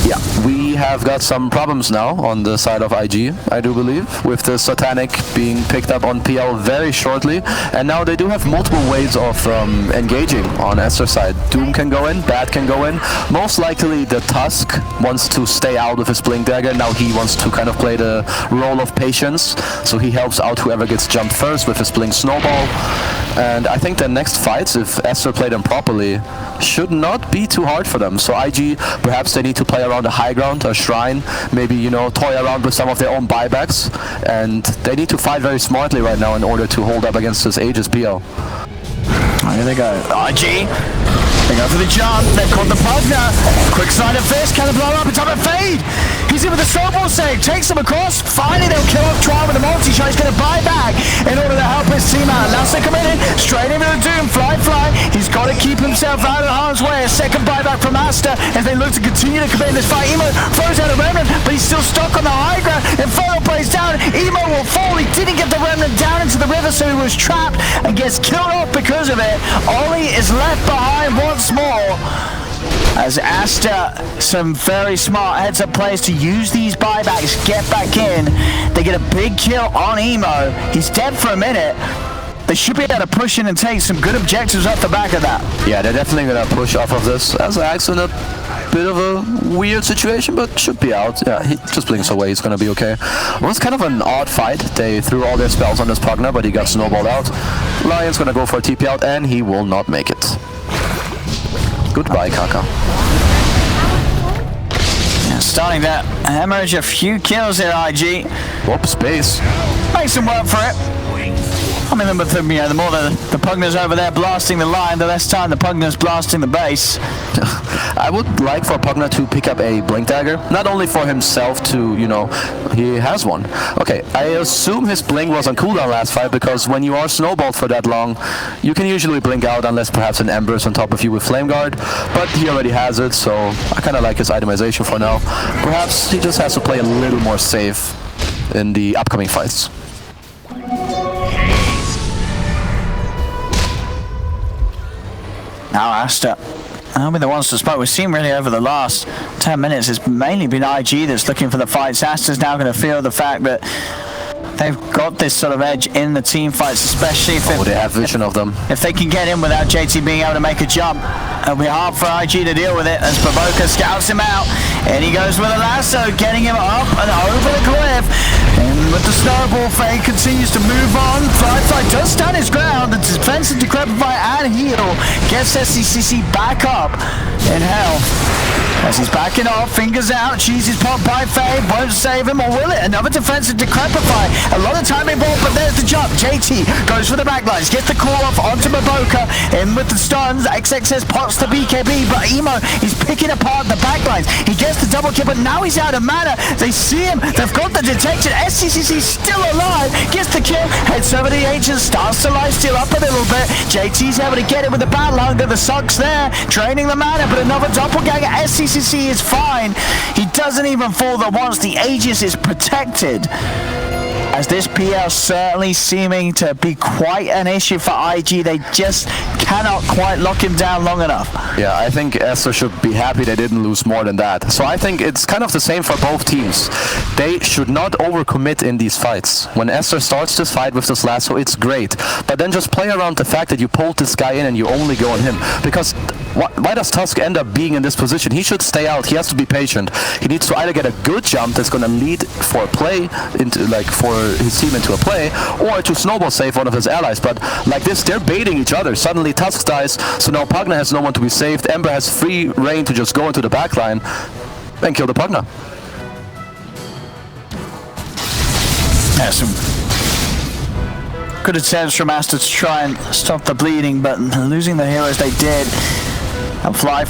Yeah, we have got some problems now on the side of IG, I do believe, with the Satanic being picked up on PL very shortly, and now they do have multiple ways of engaging on Aster's side. Doom can go in, Bat can go in. Most likely the Tusk wants to stay out with his Blink Dagger. Now he wants to kind of play the role of patience, so he helps out whoever gets jumped first with his Blink Snowball. And I think the next fights, if Aster played them properly, should not be too hard for them. So IG, perhaps they need to play around around a high ground, a shrine, maybe, you know, toy around with some of their own buybacks, and they need to fight very smartly right now in order to hold up against this Aegis PL. Here they go. IG. They go for the jump. They've caught the Pugner. Quick side of fist. Can it blow up? It's up and fade. He's in with the snowball save. Takes him across. Finally, they'll kill off Trial with a multi-shot. He's going to buy back in order to help his team out. Last they come in. Straight into the Doom. Fly. He's got to keep himself out of harm's way. A second buyback from Aster as they look to continue to commit in this fight. Emo throws out a Remnant, but he's still stuck on the high ground. Inferno plays down. Emo will fall. He didn't get the Remnant down into the river, so he was trapped and gets killed off because of it. Ollie is left behind once more. As Aster, some very smart heads-up players to use these buybacks, get back in. They get a big kill on Emo. He's dead for a minute. They should be able to push in and take some good objectives off the back of that. Yeah, they're definitely going to push off of this. As Axe in a bit of a weird situation, but should be out. Yeah, he just blinks away. He's going to be okay. Well, it's kind of an odd fight. They threw all their spells on this Pugner, but he got snowballed out. Lion's going to go for a TP out, and he will not make it. Goodbye, Kaka. Yeah, starting to hemorrhage a few kills here, IG. Whoops, space. Makes him work for it. I mean, with the, you know, the more the Pugner's over there blasting the line, the less time the Pugner's blasting the base. I would like for Pugner to pick up a Blink Dagger, not only for himself to, you know, he has one. Okay, I assume his Blink was on cooldown last fight, because when you are snowballed for that long, you can usually blink out unless perhaps an Ember's on top of you with Flame Guard, but he already has it, so I kind of like his itemization for now. Perhaps he just has to play a little more safe in the upcoming fights. Now Aster, I'll be the ones to spot. We've seen really over the last 10 minutes, it's mainly been IG that's looking for the fights. Aster's now going to feel the fact that they've got this sort of edge in the team fights, especially if they have vision of them. If they can get in without JT being able to make a jump, it'll be hard for IG to deal with it as Baboka scouts him out. And he goes with a lasso, getting him up and over the cliff. And with the snowball, Faye continues to move on. Fly does stand his ground. The defensive Decrepify and heal gets SCCC back up in hell. As he's backing off, fingers out, cheesy's popped by Faye, won't save him, or will it? Another defensive Decrepify. A lot of time involved, but there's the jump. JT goes for the backlines, gets the call off onto Baboka, in with the stuns. XXS pots the BKB, but Emo, he's picking apart the backlines. He gets the double kill, but now he's out of mana. They see him, they've got the detection. SCCC still alive, gets the kill, heads over the Aegis, starts to lifesteal up a little bit. JT's able to get it with the battle hunger, the sucks there, draining the mana, but another doppelganger. SCCC is fine. He doesn't even fall that once the Aegis is protected. As this PL certainly seeming to be quite an issue for IG. They just cannot quite lock him down long enough. Yeah, I think Aster should be happy they didn't lose more than that. So I think it's kind of the same for both teams. They should not overcommit in these fights. When Aster starts this fight with this lasso, it's great. But then just play around the fact that you pulled this guy in and you only go on him. Because why does Tusk end up being in this position? He should stay out. He has to be patient. He needs to either get a good jump that's going to lead for a play, into like for his team into a play, or to snowball save one of his allies. But like this, they're baiting each other. Suddenly Tusk dies, so now Pugner has no one to be saved. Ember has free reign to just go into the backline and kill the Pugner. Yeah, some good attempts from Aster to try and stop the bleeding, but losing the heroes they did. And Fly.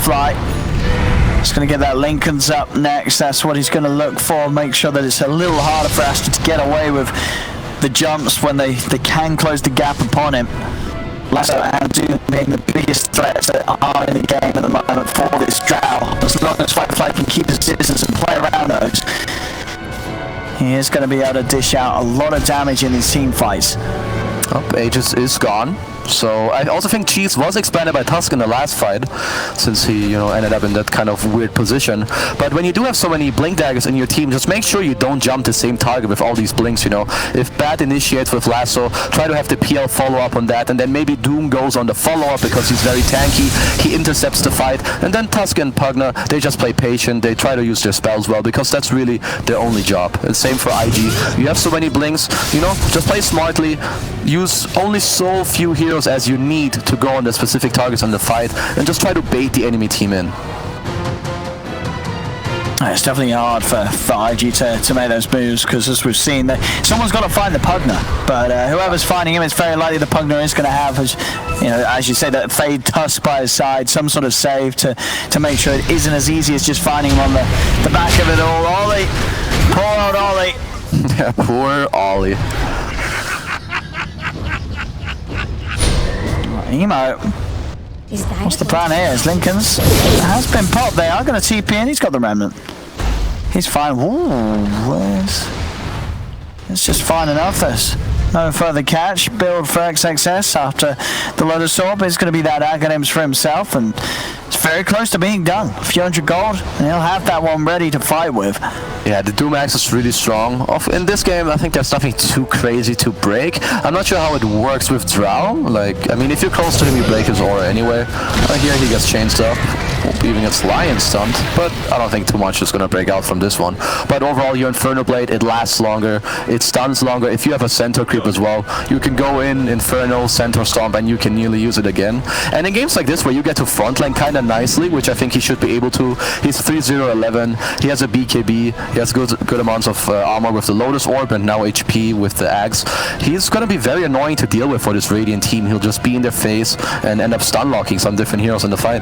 Just going to get that Lincoln's up next. That's what he's going to look for. Make sure that it's a little harder for Aster to get away with the jumps when they can close the gap upon him. Lasso and Doom being the biggest threats that are in the game at the moment for this Drow. As long as Fly can keep his citizens and play around those, he is going to be able to dish out a lot of damage in these team fights. Aegis is gone. So I also think Cheese was expanded by Tusk in the last fight, since he, ended up in that kind of weird position. But when you do have so many Blink Daggers in your team, just make sure you don't jump the same target with all these Blinks, If Bat initiates with Lasso, try to have the PL follow up on that, and then maybe Doom goes on the follow-up because he's very tanky, he intercepts the fight, and then Tusk and Pugner, they just play patient, they try to use their spells well, because that's really their only job. And same for IG. You have so many Blinks, just play smartly, use only so few heroes as you need to go on the specific targets on the fight, and just try to bait the enemy team in. It's definitely hard for IG to make those moves because, as we've seen, someone's got to find the Pugner. But whoever's finding him, it's very likely the Pugner is going to have, as you say, that Fade Tusk by his side, some sort of save to make sure it isn't as easy as just finding him on the back of it all. Ollie, poor old Ollie. Yeah, poor Ollie. Emo. What's the plan here? Is Lincoln's has been popped. They are going to TP in. He's got the remnant. He's fine. Ooh, it's just fine enough. There's no further catch. Build for XXS after the Lotus Orb is going to be that Aghanims for himself, and it's very close to being done. A few hundred gold, and he'll have that one ready to fight with. Yeah, the Doom Axe is really strong. In this game, I think there's nothing too crazy to break. I'm not sure how it works with Drow. I mean, if you're close to him, you break his aura anyway. Here he gets changed up. Even gets Lion stunned, but I don't think too much is going to break out from this one. But overall, your Inferno Blade, it lasts longer, it stuns longer. If you have a Centaur creep as well, you can go in Inferno, Centaur Stomp, and you can nearly use it again. And in games like this, where you get to frontline kind of nicely, which I think he should be able to, he's 3-0-11, he has a BKB, he has good amounts of armor with the Lotus Orb, and now HP with the Axe. He's going to be very annoying to deal with for this Radiant team. He'll just be in their face and end up stun locking some different heroes in the fight.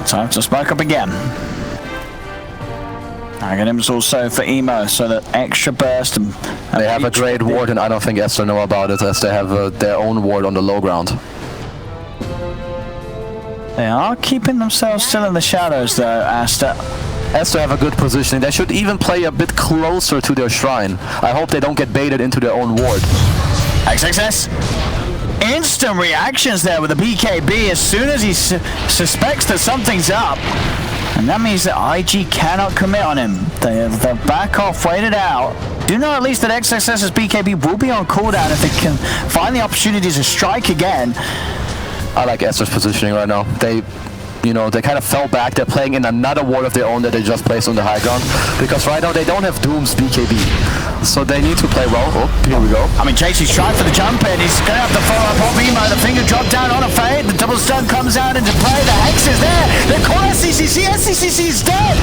Time to smoke up again. Aghanims also for Emo, so that extra burst and they have a great ward, and I don't think Aster know about it, as they have their own ward on the low ground. They are keeping themselves still in the shadows, though. Aster have a good positioning. They should even play a bit closer to their shrine. I hope they don't get baited into their own ward. XXS. Instant reactions there with the BKB as soon as he suspects that something's up. And that means that IG cannot commit on him. They back off, wait it out. Do know at least that XXS's BKB will be on cooldown if they can find the opportunity to strike again. I like Aster's positioning right now. They kind of fell back. They're playing in another ward of their own that they just placed on the high ground. Because right now they don't have Doom's BKB. So they need to play well. Oh, here we go. I mean, JC's tried for the jump in. He's going to have to follow up off Emo. The finger drop down on a Fade. The double stun comes out into play. The Hex is there. They call SCCC. SCCC is dead.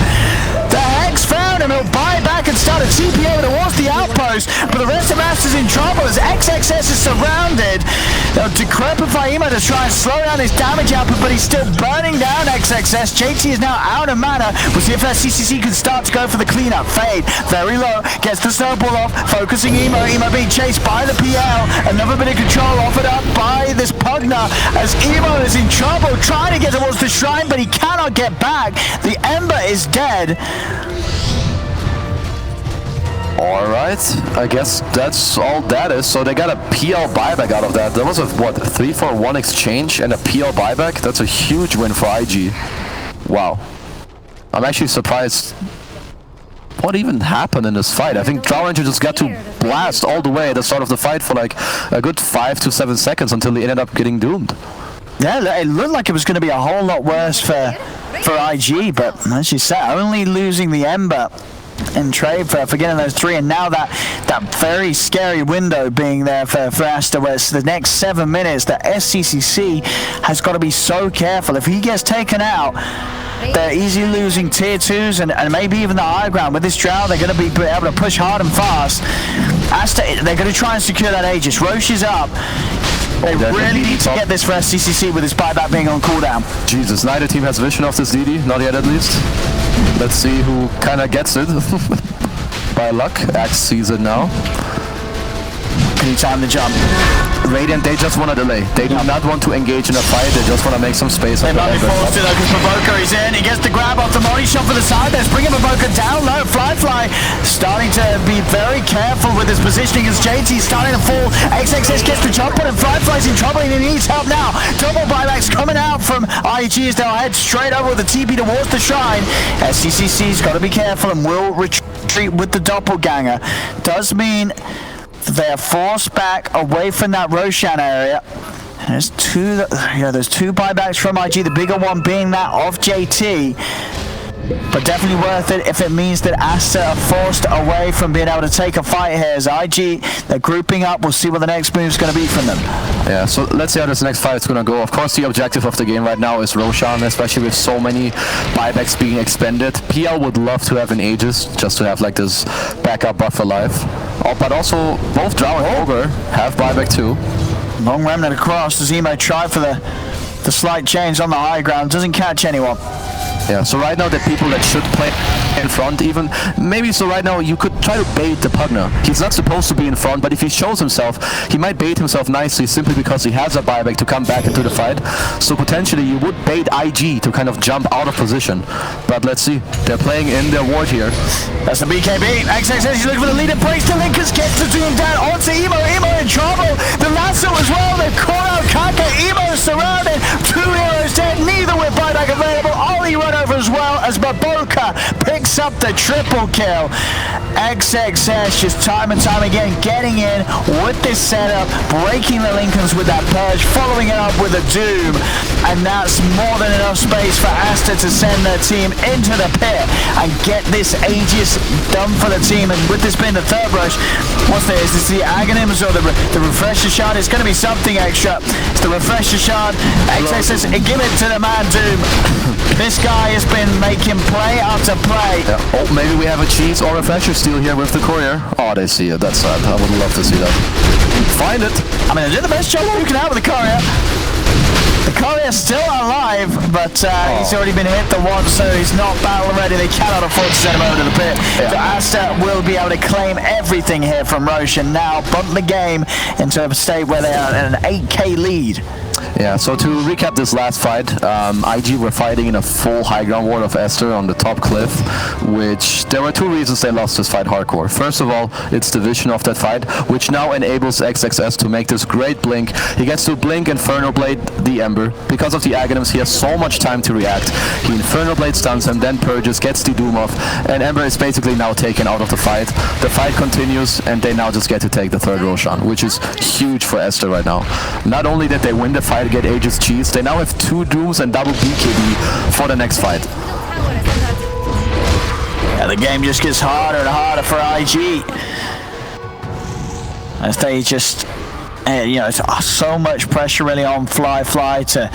The Hex found him. He'll buy back and start a TP over towards the outpost. But the rest of Aster's in trouble as XXS is surrounded. They'll decrepify Emo to try and slow down his damage output, but he's still burning down XXS. JT is now out of mana. We'll see if SCCC can start to go for the cleanup. Fade very low, gets the snowball off, focusing Emo. Emo being chased by the PL. Another bit of control offered up by this Pugner as Emo is in trouble, trying to get towards the shrine, but he cannot get back. The Ember is dead. Alright, I guess that's all that is. So they got a PL buyback out of that. That was a, 3-for-1 exchange and a PL buyback? That's a huge win for IG. Wow. I'm actually surprised what even happened in this fight. I think Drow Ranger just got to blast all the way at the start of the fight for like a good 5 to 7 seconds until he ended up getting doomed. Yeah, it looked like it was going to be a whole lot worse for IG, but as you said, only losing the Ember in trade for getting those 3, and now that very scary window being there for Aster, where it's the next 7 minutes that SCCC has got to be so careful. If he gets taken out, they're easily losing tier 2s and maybe even the high ground. With this Drow, they're going to be able to push hard and fast. Aster, they're going to try and secure that Aegis. Roche is up. They really need to get this for SCCC with his buyback being on cooldown. Jesus, neither team has vision of this DD, not yet at least. Let's see who kind of gets it. By luck, Axe sees it now. Can he time the jump? Radiant, they just want to delay. They do not want to engage in a fight, they just want to make some space. They might be forced to though, because Provoker is in. He gets the grab off the Molly shot for the side. Let's bring Provoker down low. Fly starting to be very careful with his positioning as JT starting to fall. XXS gets the jump on him. Fly's in trouble and he needs help now. Double buybacks coming out from IG as they'll head straight over with the TP towards the shrine. SCCC's got to be careful and will retreat with the doppelganger. Does mean they are forced back away from that Roshan area. And there's two buybacks from IG, the bigger one being that of JT. but definitely worth it if it means that Aster are forced away from being able to take a fight here. As IG, they're grouping up. We'll see what the next move is going to be from them. Yeah, so let's see how this next fight is going to go. Of course, the objective of the game right now is Roshan, especially with so many buybacks being expended. PL would love to have an Aegis, just to have like this backup buff alive. Oh, but also, both Drow and Ogre have buyback too. Long remnant across. Does Emo try for the slight change on the high ground? Doesn't catch anyone. Yeah, so right now the people that should play in front even, maybe so right now you could try to bait the Pugner. He's not supposed to be in front, but if he shows himself, he might bait himself nicely simply because he has a buyback to come back into the fight. So potentially you would bait IG to kind of jump out of position. But let's see, they're playing in their ward here. That's the BKB. XXS, he's looking for the leader, breaks the Linkers, gets the Doom down onto Emo. Emo in trouble. The lasso as well, they've caught out Kaka. Emo surrounded, 2 heroes dead, neither with buyback available. Ollie run over as well as Baboka picks up the triple kill. XXS just time and time again getting in with this setup, breaking the Lincolns with that purge, following it up with a Doom, and that's more than enough space for Aster to send their team into the pit and get this Aegis done for the team. And with this being the third rush, what's this? Is this the Aghanims or the Refresher Shard? It's going to be something extra. It's the Refresher Shard. XXS, give it to the man Doom. This guy has been making play after play. Yeah. Oh, maybe we have a cheese or refresher steal here with the courier. Oh, they see it. That's sad. I would love to see that. Find it. I mean, they did the best job you can have with the courier. The courier's still alive, but he's already been hit the once, so he's not battle ready. They cannot afford to send him over to the pit. Yeah. So Aster will be able to claim everything here from Roshan. Now bump the game into a state where they are in an 8k lead. Yeah, so to recap this last fight, IG were fighting in a full high ground ward of Aster on the top cliff, which there were 2 reasons they lost this fight hardcore. First of all, it's the vision of that fight, which now enables XXS to make this great blink. He gets to blink Inferno Blade the Ember. Because of the Aghanims, he has so much time to react. He Inferno Blade stuns him, then purges, gets the Doom off, and Ember is basically now taken out of the fight. The fight continues, and they now just get to take the third Roshan, which is huge for Aster right now. Not only did they win the fight, get Aegis cheese, they now have 2 Dooms and double BKB for the next fight. Yeah, the game just gets harder and harder for IG. As they just, you know, it's so much pressure really on Fly to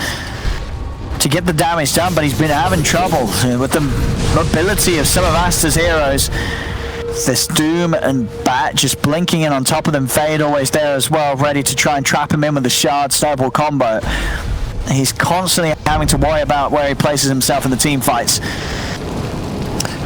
get the damage done, but he's been having trouble with the mobility of some of Aster's heroes. This Doom and Bat just blinking in on top of them. Fade always there as well, ready to try and trap him in with the Shard Snowball combo. He's constantly having to worry about where he places himself in the team fights.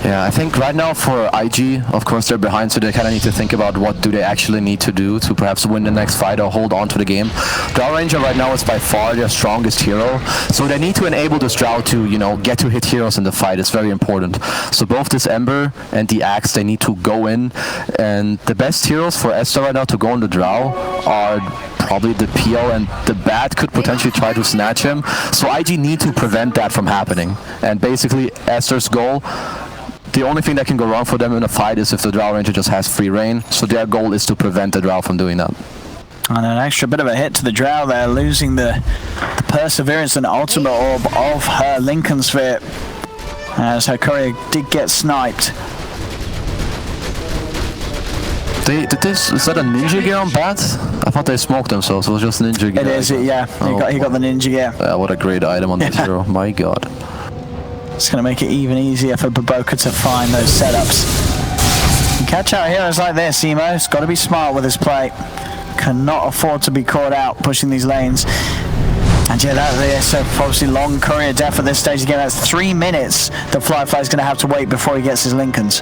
Yeah, I think right now for IG, of course they're behind, so they kind of need to think about what do they actually need to do to perhaps win the next fight or hold on to the game. Drow Ranger right now is by far their strongest hero, so they need to enable this Drow to, you know, get to hit heroes in the fight. It's very important. So both this Ember and the Axe, they need to go in, and the best heroes for Aster right now to go on the Drow are probably the PL, and the Bat could potentially try to snatch him. So IG need to prevent that from happening, and basically Aster's goal, the only thing that can go wrong for them in a fight is if the Drow Ranger just has free reign. So their goal is to prevent the Drow from doing that. And an extra bit of a hit to the Drow there, losing the Perseverance and Ultimate Orb of her Lincoln Sphere, as her courier did get sniped. Is that a ninja gear on Bat? I thought they smoked themselves, so it was just ninja gear. It is, yeah. He got the ninja gear. Yeah, what a great item on this hero. My god. It's going to make it even easier for Baboka to find those setups. You catch out heroes like this, Emo's got to be smart with his play. Cannot afford to be caught out pushing these lanes. And yeah, that's obviously long courier death at this stage again. That's 3 minutes that Fly's going to have to wait before he gets his Lincolns.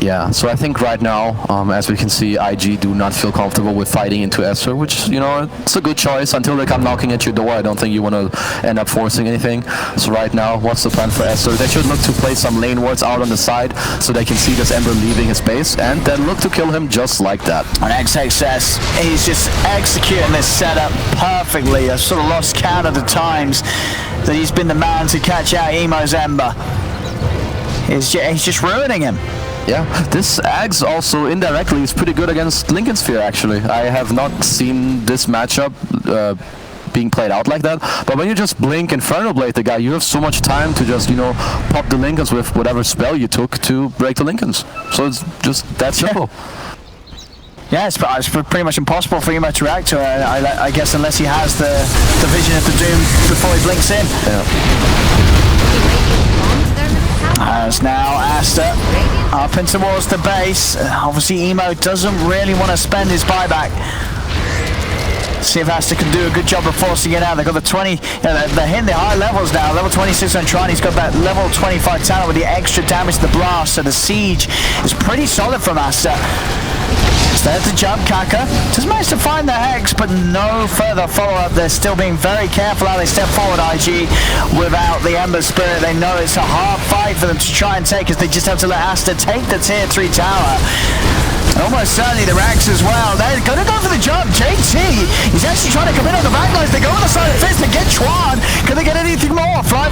Yeah, so I think right now, as we can see, IG do not feel comfortable with fighting into Aster, which, you know, it's a good choice. Until they come knocking at your door, I don't think you want to end up forcing anything. So right now, what's the plan for Aster? They should look to play some lane wards out on the side so they can see this Ember leaving his base, and then look to kill him just like that. On XXS, he's just executing this setup perfectly. I've sort of lost count of the times that he's been the man to catch out Emo's Ember. He's just ruining him. Yeah, this Ags also indirectly is pretty good against Lincoln Sphere, actually. I have not seen this matchup being played out like that. But when you just blink Inferno Blade the guy, you have so much time to just, you know, pop the Lincolns with whatever spell you took to break the Lincolns. So it's just that simple. Yeah, it's pretty much impossible for Emo to react to it, I guess, unless he has the vision of the Doom before he blinks in. Yeah. As now Aster up and towards the base. Obviously Emo doesn't really want to spend his buyback. See if Aster can do a good job of forcing it out. They've got the 20, they're hitting the high levels now. Level 26 on Tron, he's got that level 25 talent with the extra damage to the blast, so the siege is pretty solid from Aster. There's the jump, Kaka. Just managed to find the Hex, but no further follow-up. They're still being very careful how they step forward, IG. Without the Ember Spirit, they know it's a hard fight for them to try and take, as they just have to let Aster take the tier 3 tower. Almost certainly the Rax as well. They're going to go for the jump. JT, he's actually trying to come in on the backlines. They go on the side of Fist to get Chuan. Can they get anything more? Fly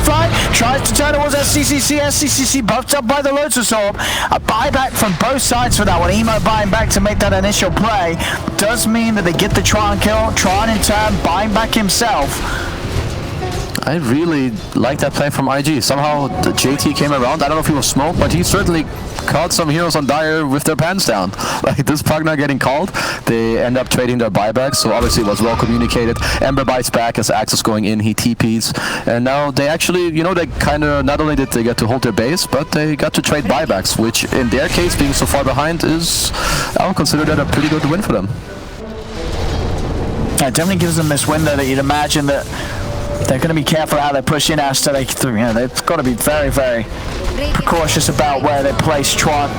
tries to turn towards SCCC. SCCC buffed up by the Lotus Orb. A buyback from both sides for that one. Emo buying back to make that initial play. Does mean that they get the Tron kill. Tron in turn buying back himself. I really like that play from IG. Somehow the JT came around. I don't know if he was smoked, but he certainly caught some heroes on Dire with their pants down. Like this Pugna getting called, they end up trading their buybacks, so obviously it was well communicated. Ember bites back as Axis going in, he TPs, and now they actually, you know, they kind of, not only did they get to hold their base, but they got to trade buybacks, which in their case, being so far behind, is, I would consider that a pretty good win for them. It definitely gives them this window that you'd imagine that they're going to be careful how they push in Aster. They've got to be very, very precautious about where they place Tron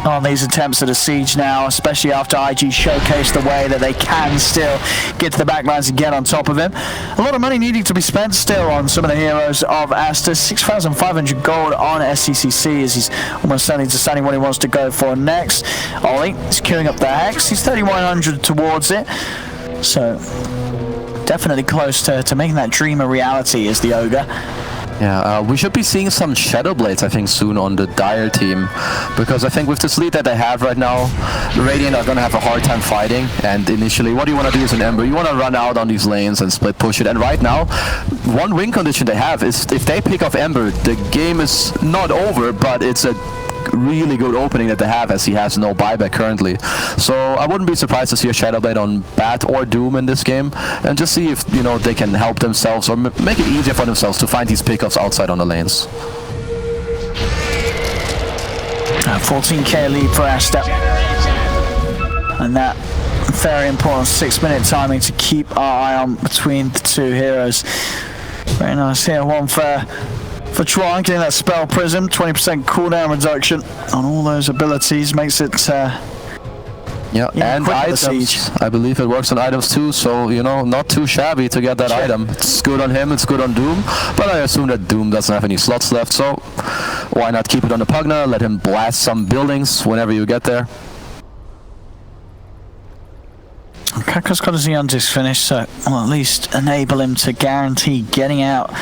on these attempts at a siege now, especially after IG showcased the way that they can still get to the backlines and get on top of him. A lot of money needing to be spent still on some of the heroes of Aster. 6,500 gold on SCCC as he's almost certainly deciding what he wants to go for next. Ollie is queuing up the Hex. He's 3,100 towards it. So definitely close to making that dream a reality as the Ogre. Yeah, we should be seeing some Shadow Blades, I think, soon on the Dire team, because I think with this lead that they have right now, Radiant are going to have a hard time fighting, and initially what you want to do as an Ember, you want to run out on these lanes and split push it, and right now, one win condition they have is if they pick off Ember, the game is not over, but it's a really good opening that they have, as he has no buyback currently. So I wouldn't be surprised to see a Shadow Blade on Bat or Doom in this game, and just see if, you know, they can help themselves or make it easier for themselves to find these pickups outside on the lanes. 14k lead for Aster, and that very important 6-minute timing to keep our eye on between the two heroes. Very nice here, one for Tron, getting that Spell Prism, 20% cooldown reduction on all those abilities, makes it yeah, and items. I believe it works on items too, so, you know, not too shabby to get that item. It's good on him, it's good on Doom, but I assume that Doom doesn't have any slots left, so why not keep it on the Pugna, let him blast some buildings whenever you get there. Kaka's got his Eon-Disc finish, so will at least enable him to guarantee getting out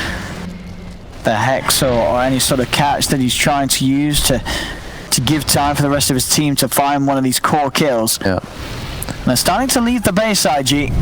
the Hex or any sort of catch that he's trying to use to give time for the rest of his team to find one of these core kills. Yeah. They're starting to leave the base, IG.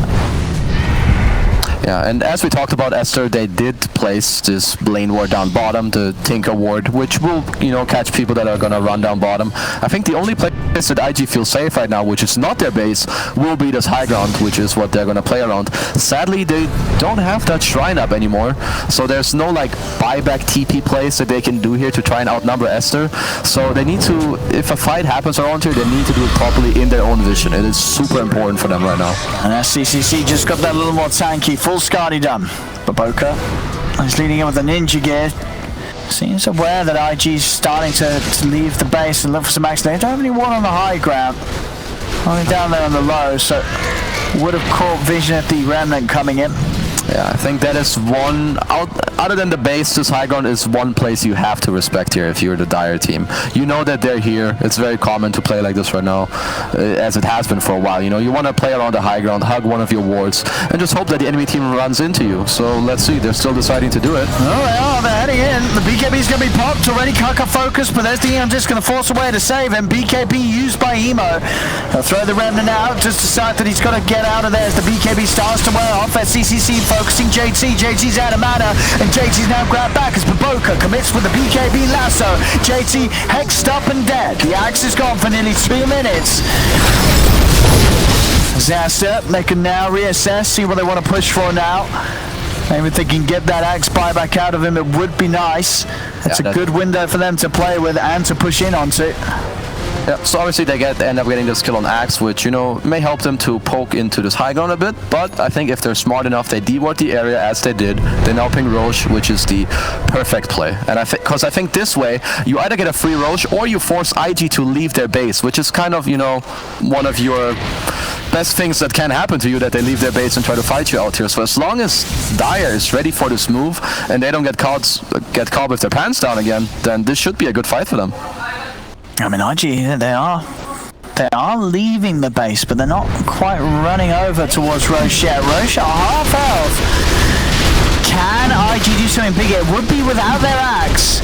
Yeah, and as we talked about Aster, they did place this lane ward down bottom, the Tinker ward, which will, you know, catch people that are gonna run down bottom. I think the only place that IG feels safe right now, which is not their base, will be this high ground, which is what they're gonna play around. Sadly, they don't have that shrine up anymore, so there's no like buyback TP plays that they can do here to try and outnumber Aster. So they need to, if a fight happens around here, they need to do it properly in their own vision. It is super important for them right now. And SCCC just got that a little more tanky. Full Skadi done. Baboka is leading in with the ninja gear. Seems aware that IG's starting to leave the base and look for some action. They don't have anyone on the high ground. Only down there on the low, so would have caught vision of the Remnant coming in. Yeah, I think that is one, other than the base, this high ground is one place you have to respect here if you're the Dire team. You know that they're here. It's very common to play like this right now, as it has been for a while. You know, you want to play around the high ground, hug one of your wards, and just hope that the enemy team runs into you. So let's see, they're still deciding to do it. Oh, they are. They're heading in. The BKB's going to be popped already. Kaka focused, but there's the EM just going to force away to save him. BKB used by Emo. He'll throw the Remnant out, just decide that he's got to get out of there as the BKB starts to wear off. SCCC focusing JT. JT's out of mana, and JT's now grabbed back as Baboka commits with the BKB lasso. JT hexed up and dead. The axe is gone for nearly 2 minutes. Aster, they can now reassess, see what they want to push for now. Maybe if they can get that axe buyback out of him, it would be nice. It's a good window for them to play with and to push in onto. Yeah, so obviously they end up getting this kill on Axe, which, you know, may help them to poke into this high ground a bit, but I think if they're smart enough, they deward the area as they did. They now ping Roche, which is the perfect play. And because I think this way, you either get a free Roche or you force IG to leave their base, which is kind of, you know, one of your best things that can happen to you, that they leave their base and try to fight you out here. So as long as Dire is ready for this move and they don't get caught with their pants down again, then this should be a good fight for them. I mean, IG, they are leaving the base, but they're not quite running over towards Roche yet. Roche are half health. Can IG do something big? It would be without their axe.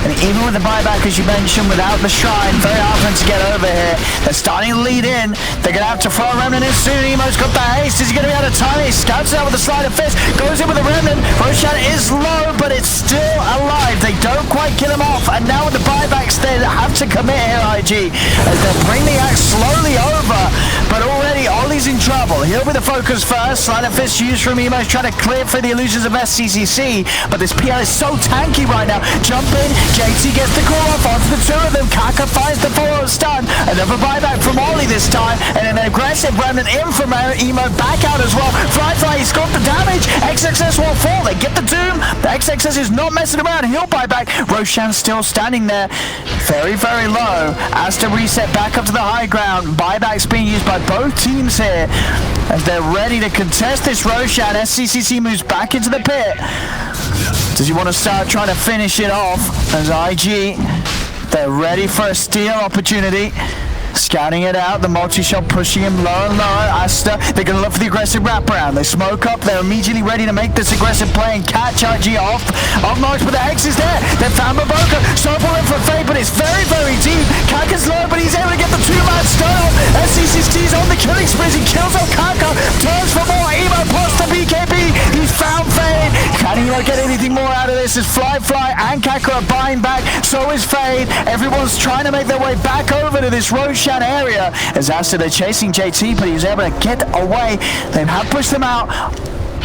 And even with the buyback, as you mentioned, without the shrine, very hard for them to get over here. They're starting to lead in. They're going to have to throw a Remnant in soon. Emo's got the haste. Is he going to be out of time? He scouts it out with a sleight of fist. Goes in with the Remnant. Roshan is low, but it's still alive. They don't quite kill him off. And now with the buybacks, they have to commit here, IG, as they'll bring the axe slowly over. But already, Ollie's in trouble. He'll be the focus first. Sleight of fist used from Emo's trying to clear for the illusions of SCCC. But this PL is so tanky right now. Jump in. JT gets the call off onto the two of them. Kaka finds the follow-up stun. Another buyback from Ollie this time. And an aggressive Remnant in from Emo back out as well. Fly, he's got the damage. XXS won't fall. They get the Doom. The XXS is not messing around. He'll buy back. Roshan's still standing there. Very, very low. Aster reset back up to the high ground. Buybacks being used by both teams here as they're ready to contest this Roshan. SCCC moves back into the pit. Does he want to start trying to finish it off? As IG, they're ready for a steal opportunity. Scouting it out, the multi-shot pushing him lower and lower. Aster, they're going to look for the aggressive wraparound. They smoke up, they're immediately ready to make this aggressive play and catch IG off marks, but the Hex is there. They found Baboka, Sobel in for Fate, but it's very, very deep. Kaka's low, but he's able to get the two-man stun off. SCCC's on the killing spree. He kills off Kaka, turns for more. Emo plus the BKB. He's found Fade. Can he not get anything more out of this? As Fly and Kaka are buying back, so is Fade. Everyone's trying to make their way back over to this Roshan area. As Aster, they're chasing JT, but he was able to get away. They have pushed them out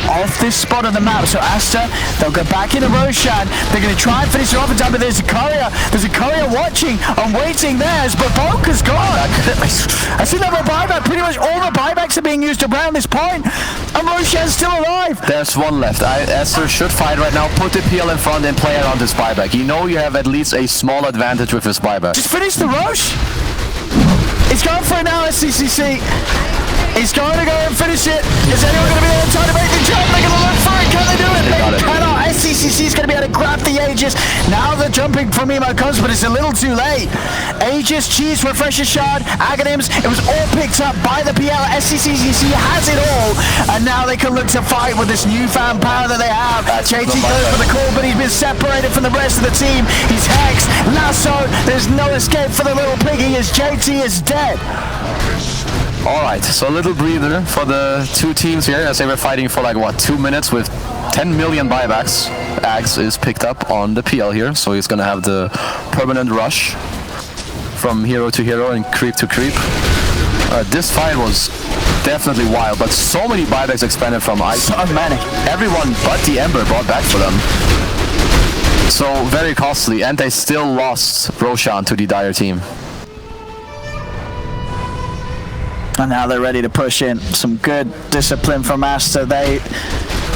off this spot on the map. So Aster, they'll go back into Roshan. They're going to try and finish it off in time, but there's a courier. There's a courier watching and waiting there as Baboka's gone. I see that buyback. Pretty much all the buybacks are being used around this point, and Roshan's still alive. There's one left. Aster should fight right now. Put the PL in front and play around this buyback. You know you have at least a small advantage with this buyback. Just finish the Roche. He's going for it now, SCCC. He's going to go and finish it. Is anyone going to be there in time to make the jump? They're going to look for it. Can they do it? They cannot. SCCC is going to be able to grab the Aegis. Now the jumping from Emo comes, but it's a little too late. Aegis, Cheese, Refresher Shard, Aghanims. It was all picked up by the PL. SCCC has it all. And now they can look to fight with this newfound power that they have. JT goes for the call, but he's been separated from the rest of the team. He's hexed. Lasso. There's no escape for the little piggy as JT is dead. Alright, so a little breather for the two teams here as they were fighting for like, what, 2 minutes with 10 million buybacks. Ags is picked up on the PL here, so he's gonna have the permanent rush from hero to hero and creep to creep. This fight was definitely wild, but so many buybacks expanded from IG. So many. Everyone but the Ember brought back for them. So very costly, and they still lost Roshan to the Dire team. And now they're ready to push in. Some good discipline from Aster. They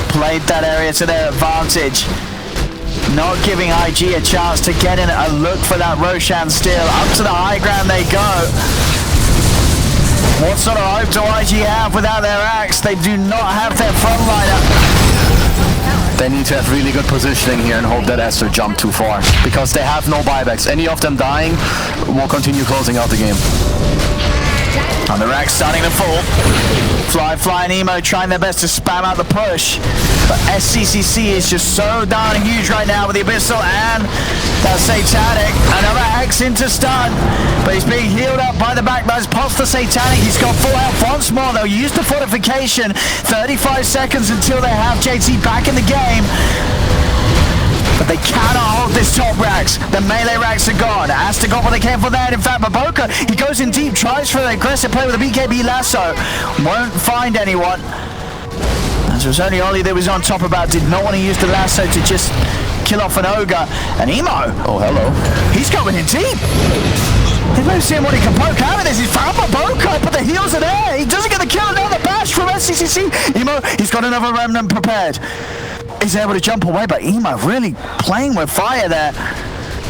played that area to their advantage. Not giving IG a chance to get in a look for that Roshan steal. Up to the high ground they go. What sort of hope do IG have without their axe? They do not have their frontliner. They need to have really good positioning here and hope that Aster jump too far, because they have no buybacks. Any of them dying will continue closing out the game. And the rack's starting to fall. Fly and Emo trying their best to spam out the push. But SCCC is just so darn huge right now with the Abyssal and that Satanic. Another axe into stun. But he's being healed up by the back guys. Pops the Satanic. He's got full health once more. They'll use the fortification. 35 seconds until they have JT back in the game. But they cannot hold this top racks. The melee racks are gone. Aster got what they came for there. In fact, Maboka, he goes in deep, tries for the aggressive play with a BKB lasso. Won't find anyone. As it was only Ollie that was on top about, did not want to use the lasso to just kill off an ogre. And Emo. Oh, hello. He's going in deep. They've not seen what he can poke out of this. He's found Maboka, but the heals are there. He doesn't get the kill. Another bash from SCCC. Emo, he's got another remnant prepared. He's able to jump away, but Emo really playing with fire there.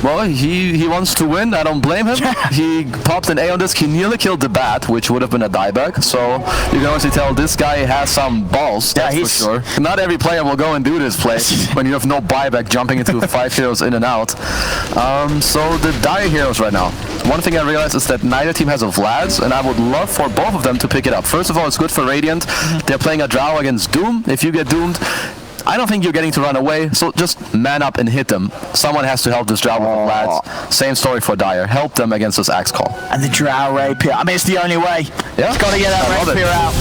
Well, he wants to win. I don't blame him. He popped an A on this. He nearly killed the bat, which would have been a dieback. So you can honestly tell this guy has some balls. That's for sure. Not every player will go and do this play when you have no buyback jumping into 5 heroes in and out. So the Dire heroes right now. One thing I realized is that neither team has a Vlad's, and I would love for both of them to pick it up. First of all, it's good for Radiant. They're playing a Drow against Doom. If you get doomed, I don't think you're getting to run away, so just man up and hit them. Someone has to help this Drow with the Vlads. Same story for Dire. Help them against this Axe Call. And the Drow Rapier. I mean, it's the only way. Yeah. He's got to get that Rapier out.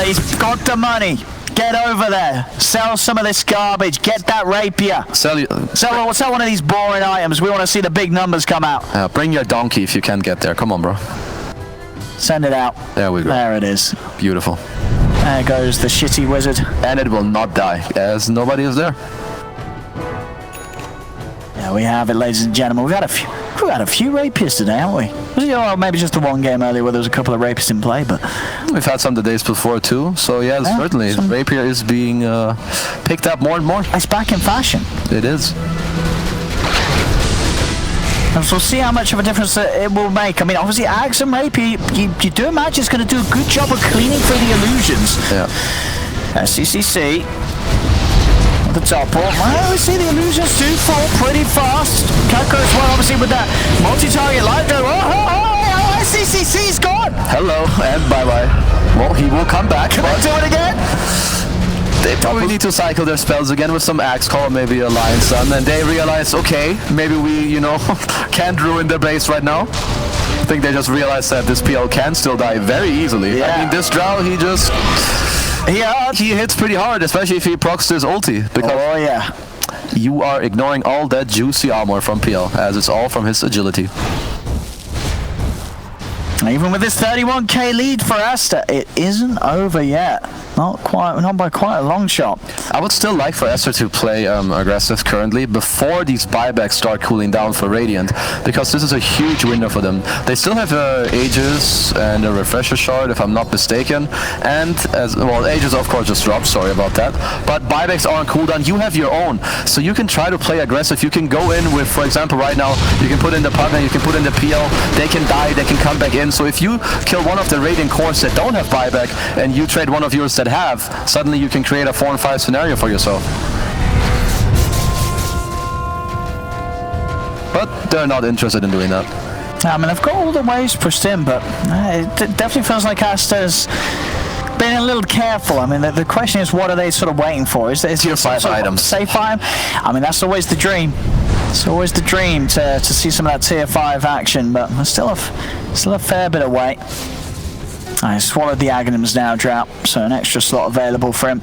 He's got the money. Get over there. Sell some of this garbage. Get that Rapier. Sell one of these boring items. We want to see the big numbers come out. Bring your donkey if you can get there. Come on, bro. Send it out. There we go. There it is. Beautiful. There goes the shitty wizard. And it will not die, as nobody is there. Yeah, we have it, ladies and gentlemen. We've had a few rapiers today, haven't we? Well, maybe just the one game earlier where there was a couple of rapiers in play, but we've had some the days before too. So yeah, certainly rapier is being picked up more and more. It's back in fashion. It is. And so we'll see how much of a difference it will make. I mean, obviously, Axe and Rapier, you do imagine it's going to do a good job of cleaning through the illusions. Yeah. SCCC. At the top port. Well, we see the illusions do fall pretty fast. Kako as well, obviously, with that multi-target light there. Oh, SCCC's gone. Hello, and bye-bye. Well, he will come back. Can I do it again? They probably need to cycle their spells again with some Axe Call, maybe a Lion Sun, and they realize, okay, maybe we, can't ruin their base right now. I think they just realized that this PL can still die very easily. Yeah. I mean, this Drow, he hits pretty hard, especially if he procs his ulti. Because you are ignoring all that juicy armor from PL, as it's all from his agility. Even with this 31k lead for Aster, it isn't over yet. Not by quite a long shot. I would still like for Aster to play aggressive currently before these buybacks start cooling down for Radiant, because this is a huge window for them. They still have Aegis and a Refresher Shard, if I'm not mistaken, and Aegis of course just dropped, sorry about that, but buybacks are on cooldown. You have your own, so you can try to play aggressive. You can go in with, for example, right now, you can put in the partner, you can put in the PL, they can die, they can come back in. So if you kill one of the Radiant cores that don't have buyback, and you trade one of yours that have, suddenly you can create a 4 and 5 scenario for yourself. But they're not interested in doing that. I mean, they've got all the waves pushed in, but it definitely feels like Aster's being a little careful. I mean, the question is, what are they sort of waiting for? Is Tier 5 items. Safe item? I mean, that's always the dream. It's always the dream to see some of that Tier 5 action, but there's still a fair bit of wait. I swallowed the Aghanims now, Drought, so an extra slot available for him.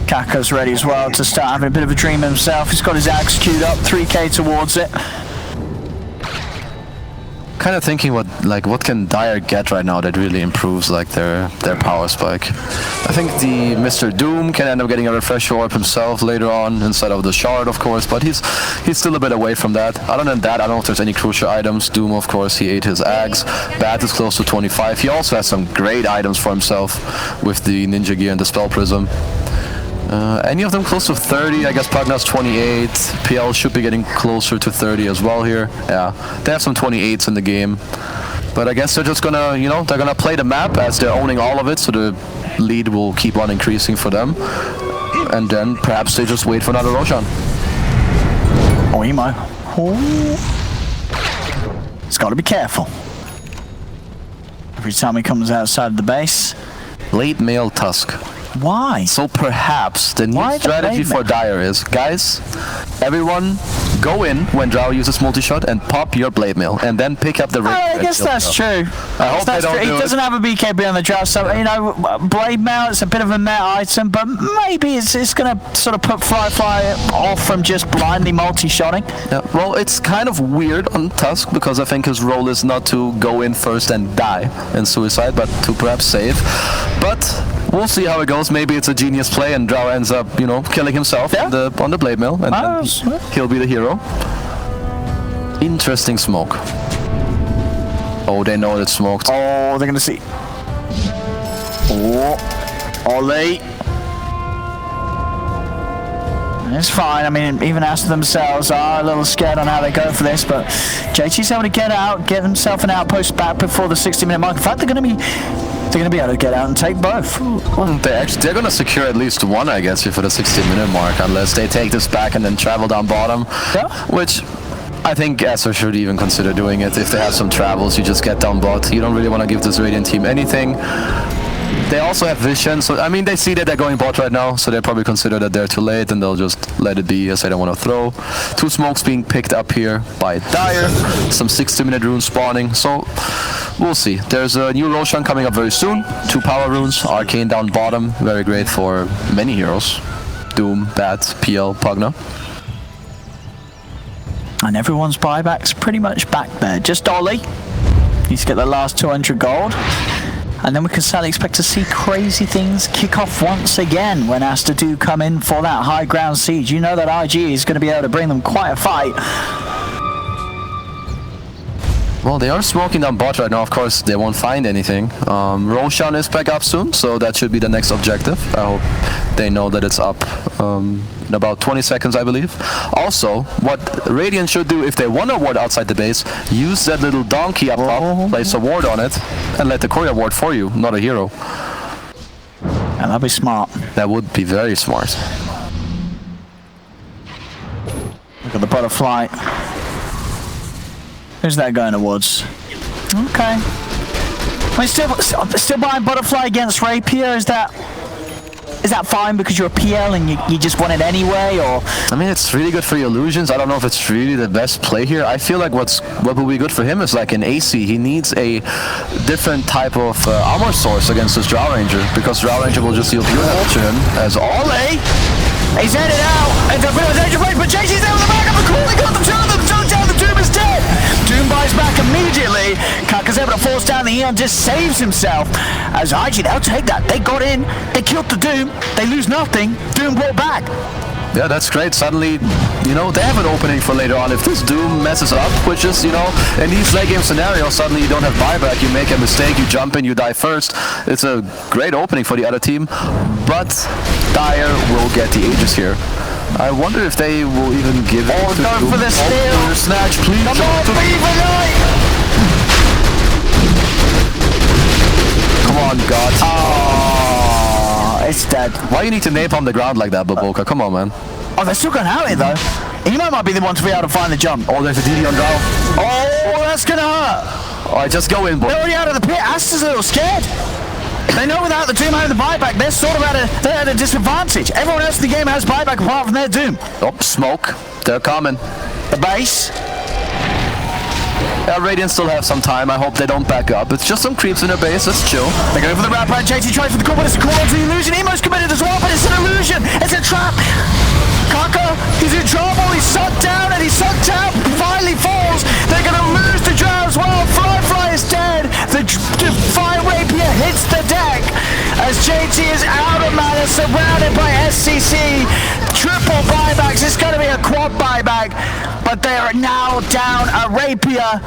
Kako's ready as well to start having a bit of a dream himself. He's got his axe queued up, 3k towards it. Kind of thinking what can Dire get right now that really improves their power spike. I think the Mr. Doom can end up getting a Refresher Orb himself later on instead of the Shard, of course, but he's still a bit away from that. Other than that, I don't know if there's any crucial items. Doom, of course, he ate his Axe. Bat is close to 25. He also has some great items for himself with the Ninja Gear and the Spell Prism. Any of them close to 30, I guess Pugna's 28, PL should be getting closer to 30 as well here. Yeah, they have some 28s in the game. But I guess they're just gonna, they're gonna play the map as they're owning all of it, so the lead will keep on increasing for them. And then perhaps they just wait for another Roshan. Oh, Emo. Oh. He's got to be careful. Every time he comes outside the base. Late male Tusk. Why? So perhaps the new Why the strategy blade for Dire is, guys, everyone go in when Drow uses multi-shot and pop your blade mail, and then pick up the ring. I guess that's true. I hope they don't He do doesn't have a BKB on the Drow, so, you know, blade mail, it's a bit of a meta item, but maybe it's going to sort of put Fly off from just blindly multi-shotting. Yeah, well, it's kind of weird on Tusk, because I think his role is not to go in first and die in suicide, but to perhaps save. But we'll see how it goes. Maybe it's a genius play and Drow ends up, you know, killing himself on the blade mail, and then he'll be the hero. Interesting smoke. Oh, they know it's smoked. Oh, they're going to see. Oh, Ollie. It's fine. I mean, even Aster themselves are a little scared on how they go for this, but JT's able to get out, get himself an outpost back before the 60-minute mark. In fact, they're going to be able to get out and take both. Well, they're going to secure at least one, I guess, for the 60-minute mark, unless they take this back and then travel down bottom, which I think Aster should even consider doing it. If they have some travels, you just get down bot. You don't really want to give this Radiant team anything. They also have vision, so I mean, they see that they're going bot right now, so they probably consider that they're too late, and they'll just let it be, as they don't want to throw. 2 smokes being picked up here by Dire, some 60-minute runes spawning, so we'll see. There's a new Roshan coming up very soon, 2 power runes, Arcane down bottom, very great for many heroes. Doom, Bat, PL, Pugna. And everyone's buybacks pretty much back there. Just Ollie needs to get the last 200 gold. And then we can certainly expect to see crazy things kick off once again when Aster do come in for that high ground siege. You know that IG is going to be able to bring them quite a fight. Well, they are smoking down bot right now. Of course, they won't find anything. Roshan is back up soon, so that should be the next objective. I hope they know that it's up in about 20 seconds, I believe. Also, what Radiant should do if they want a ward outside the base, use that little donkey up top, place a ward on it, and let the courier ward for you, not a hero. And that'd be smart. That would be very smart. Look at the butterfly. Who's that going towards? Okay. I mean, still buying butterfly against rapier. Is that fine because you're a PL and you just want it anyway, or? I mean, it's really good for your illusions. I don't know if it's really the best play here. I feel like what will be good for him is like an AC. He needs a different type of armor source against this Drow Ranger, because Drow Ranger will just deal pure damage to him as Ollie. He's headed out. It's a bit of a danger break, but JT's there with the backup. Cool, they got the two of them. The Doom is dead. Doom buys back immediately. Kaka's able to force down the Eon, just saves himself. As IG, they'll take that. They got in, they killed the Doom, they lose nothing. Doom brought back. Yeah, that's great. Suddenly, you know, they have an opening for later on. If this Doom messes up, which is, you know, in these late game scenarios, suddenly you don't have buyback, you make a mistake, you jump in, you die first. It's a great opening for the other team, but Dire will get the Aegis here. I wonder if they will even give it to go Doom. for the steal. For the snatch, please. Come on, Beaver Knight! Come on, God. Oh, it's dead. Why you need to napalm the ground like that, Baboka? Come on, man. Oh, they're still going out it though. Emo might be the one to be able to find the jump. Oh, there's a DD on Drow. Oh, that's gonna hurt. Alright, just go in, boy. They're already out of the pit. Aster's a little scared. They know without the Doom having the buyback, they're sort of at a disadvantage. Everyone else in the game has buyback apart from their Doom. Oh, smoke. They're coming. The base. Yeah, Radiant still have some time. I hope they don't back up. It's just some creeps in their base. Let's chill. They're going for the wrap around. JT tries for the call, but it's a call onto the illusion. Emo's committed as well, but it's an illusion. It's a trap. Kaka, he's in trouble. He's sucked down, and he's sucked out. Finally falls. They're going to lose the Drow as well. Fly is dead. The Fire Rapier hits the deck as JT is out of mana, surrounded by SCC. Triple buybacks. It's going to be a quad buyback, but they are now down a Rapier.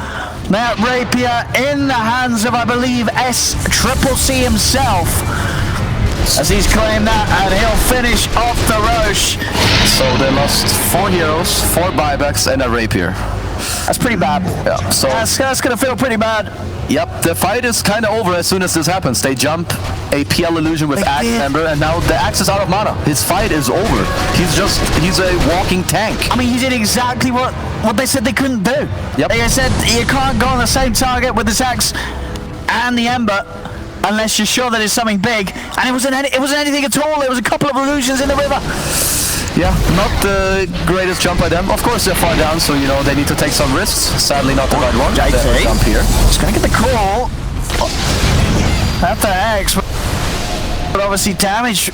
That Rapier in the hands of, I believe, SCC himself, as he's claimed that, and he'll finish off the Roche. So they lost 4 heroes, 4 buybacks, and a Rapier. That's pretty bad. Yeah, so That's going to feel pretty bad. yep, the fight is kind of over as soon as this happens. They jump a PL illusion with They Axe did. Ember, and now the Axe is out of mana. His fight is over. He's a walking tank. I mean, he did exactly what they said they couldn't do. Yep. They said you can't go on the same target with this axe and the Ember unless you're sure that it's something big. And it wasn't anything at all. There was a couple of illusions in the river. Yeah, not the greatest jump by them. Of course, they're far down, so you know they need to take some risks. Sadly, not the right one. JT. They jump here. He's going to get the call. At the X. But obviously damage,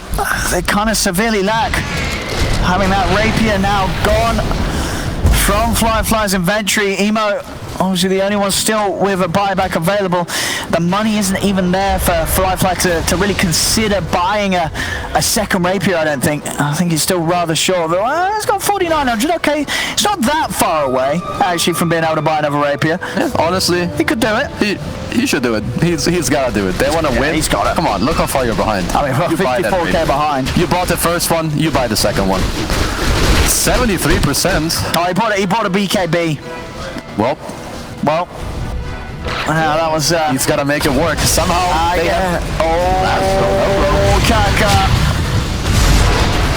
they kind of severely lack. Having that rapier now gone from Fly's inventory. Emo, obviously the only one still with a buyback available. The money isn't even there for Fly to really consider buying a second rapier, I don't think. I think he's still rather short. Well, it's got 4,900, okay. It's not that far away, actually, from being able to buy another rapier. Yeah, honestly, He could do it. he should do it. He's got to do it. They want to win. he's got it. Come on, look how far you're behind. I mean, You buy that 54k rapier. behind. You bought the first one, you buy the second one. 73%. Oh, he bought a BKB. Well, That was... he's got to make it work. Somehow, they have... Oh, Kaka.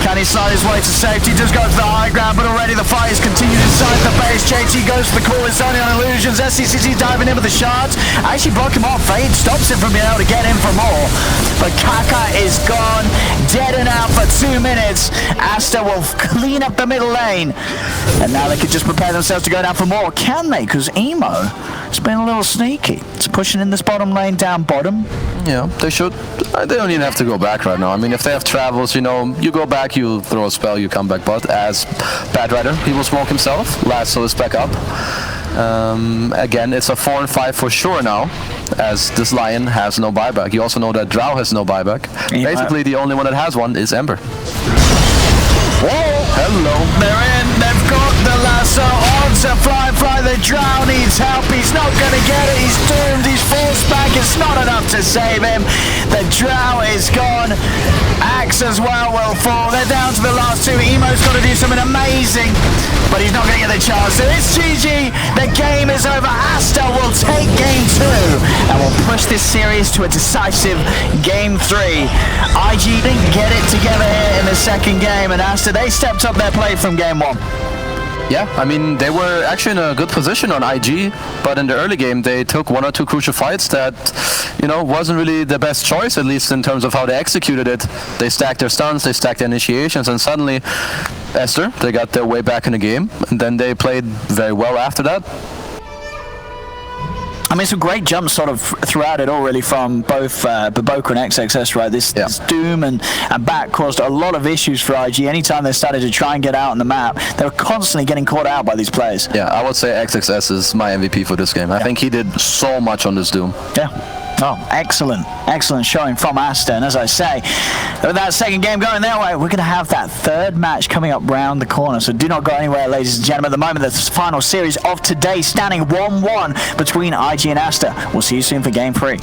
Can he slide his way to safety? Just goes to the high ground, but already the fight has continued inside the base. JT goes for the call. It's only on illusions. SCCC diving in with the shards. Actually broke him off. Fade stops him from being able to get in for more. But Kaka is gone, dead and out for 2 minutes. Aster will clean up the middle lane. And now they can just prepare themselves to go down for more. Can they? Because Emo has been a little sneaky. It's pushing in this bottom lane down bottom. Yeah, they should. They don't even have to go back right now. I mean, if they have travels, you know, you go back, you throw a spell, you come back. But as Bad Rider, he will smoke himself. Lasso is back up. Again, it's a 4 and 5 for sure now, as this Lion has no buyback. You also know that Drow has no buyback. Yeah. Basically, the only one that has one is Ember. Whoa! Hello. They're in. They've got the lasso on to Fly. The Drow needs help. He's not going to get it. He's doomed. He's forced back. It's not enough to save him. The Drow is gone. Axe as well will fall. They're down to the last two. Emo's got to do something amazing, but he's not going to get the chance. So it's GG. The game is over. Aster will take game 2 and will push this series to a decisive game 3. IG didn't get it together here in the second game, and Aster, they stepped up their play from game 1. Yeah, I mean, they were actually in a good position on IG, but in the early game, they took 1 or 2 crucial fights that, you know, wasn't really the best choice, at least in terms of how they executed it. They stacked their stuns, they stacked their initiations, and suddenly, Aster, they got their way back in the game, and then they played very well after that. I mean, it's a great jump sort of throughout it all, really, from both Baboka and XXS, right? This Doom and back caused a lot of issues for IG. Anytime they started to try and get out on the map, they were constantly getting caught out by these players. Yeah, I would say XXS is my MVP for this game. I think he did so much on this Doom. Yeah. Oh, excellent showing from Aster. And as I say, with that second game going their way, we're going to have that third match coming up round the corner. So do not go anywhere, ladies and gentlemen. At the moment, the final series of today standing 1-1 between IG and Aster. We'll see you soon for game 3.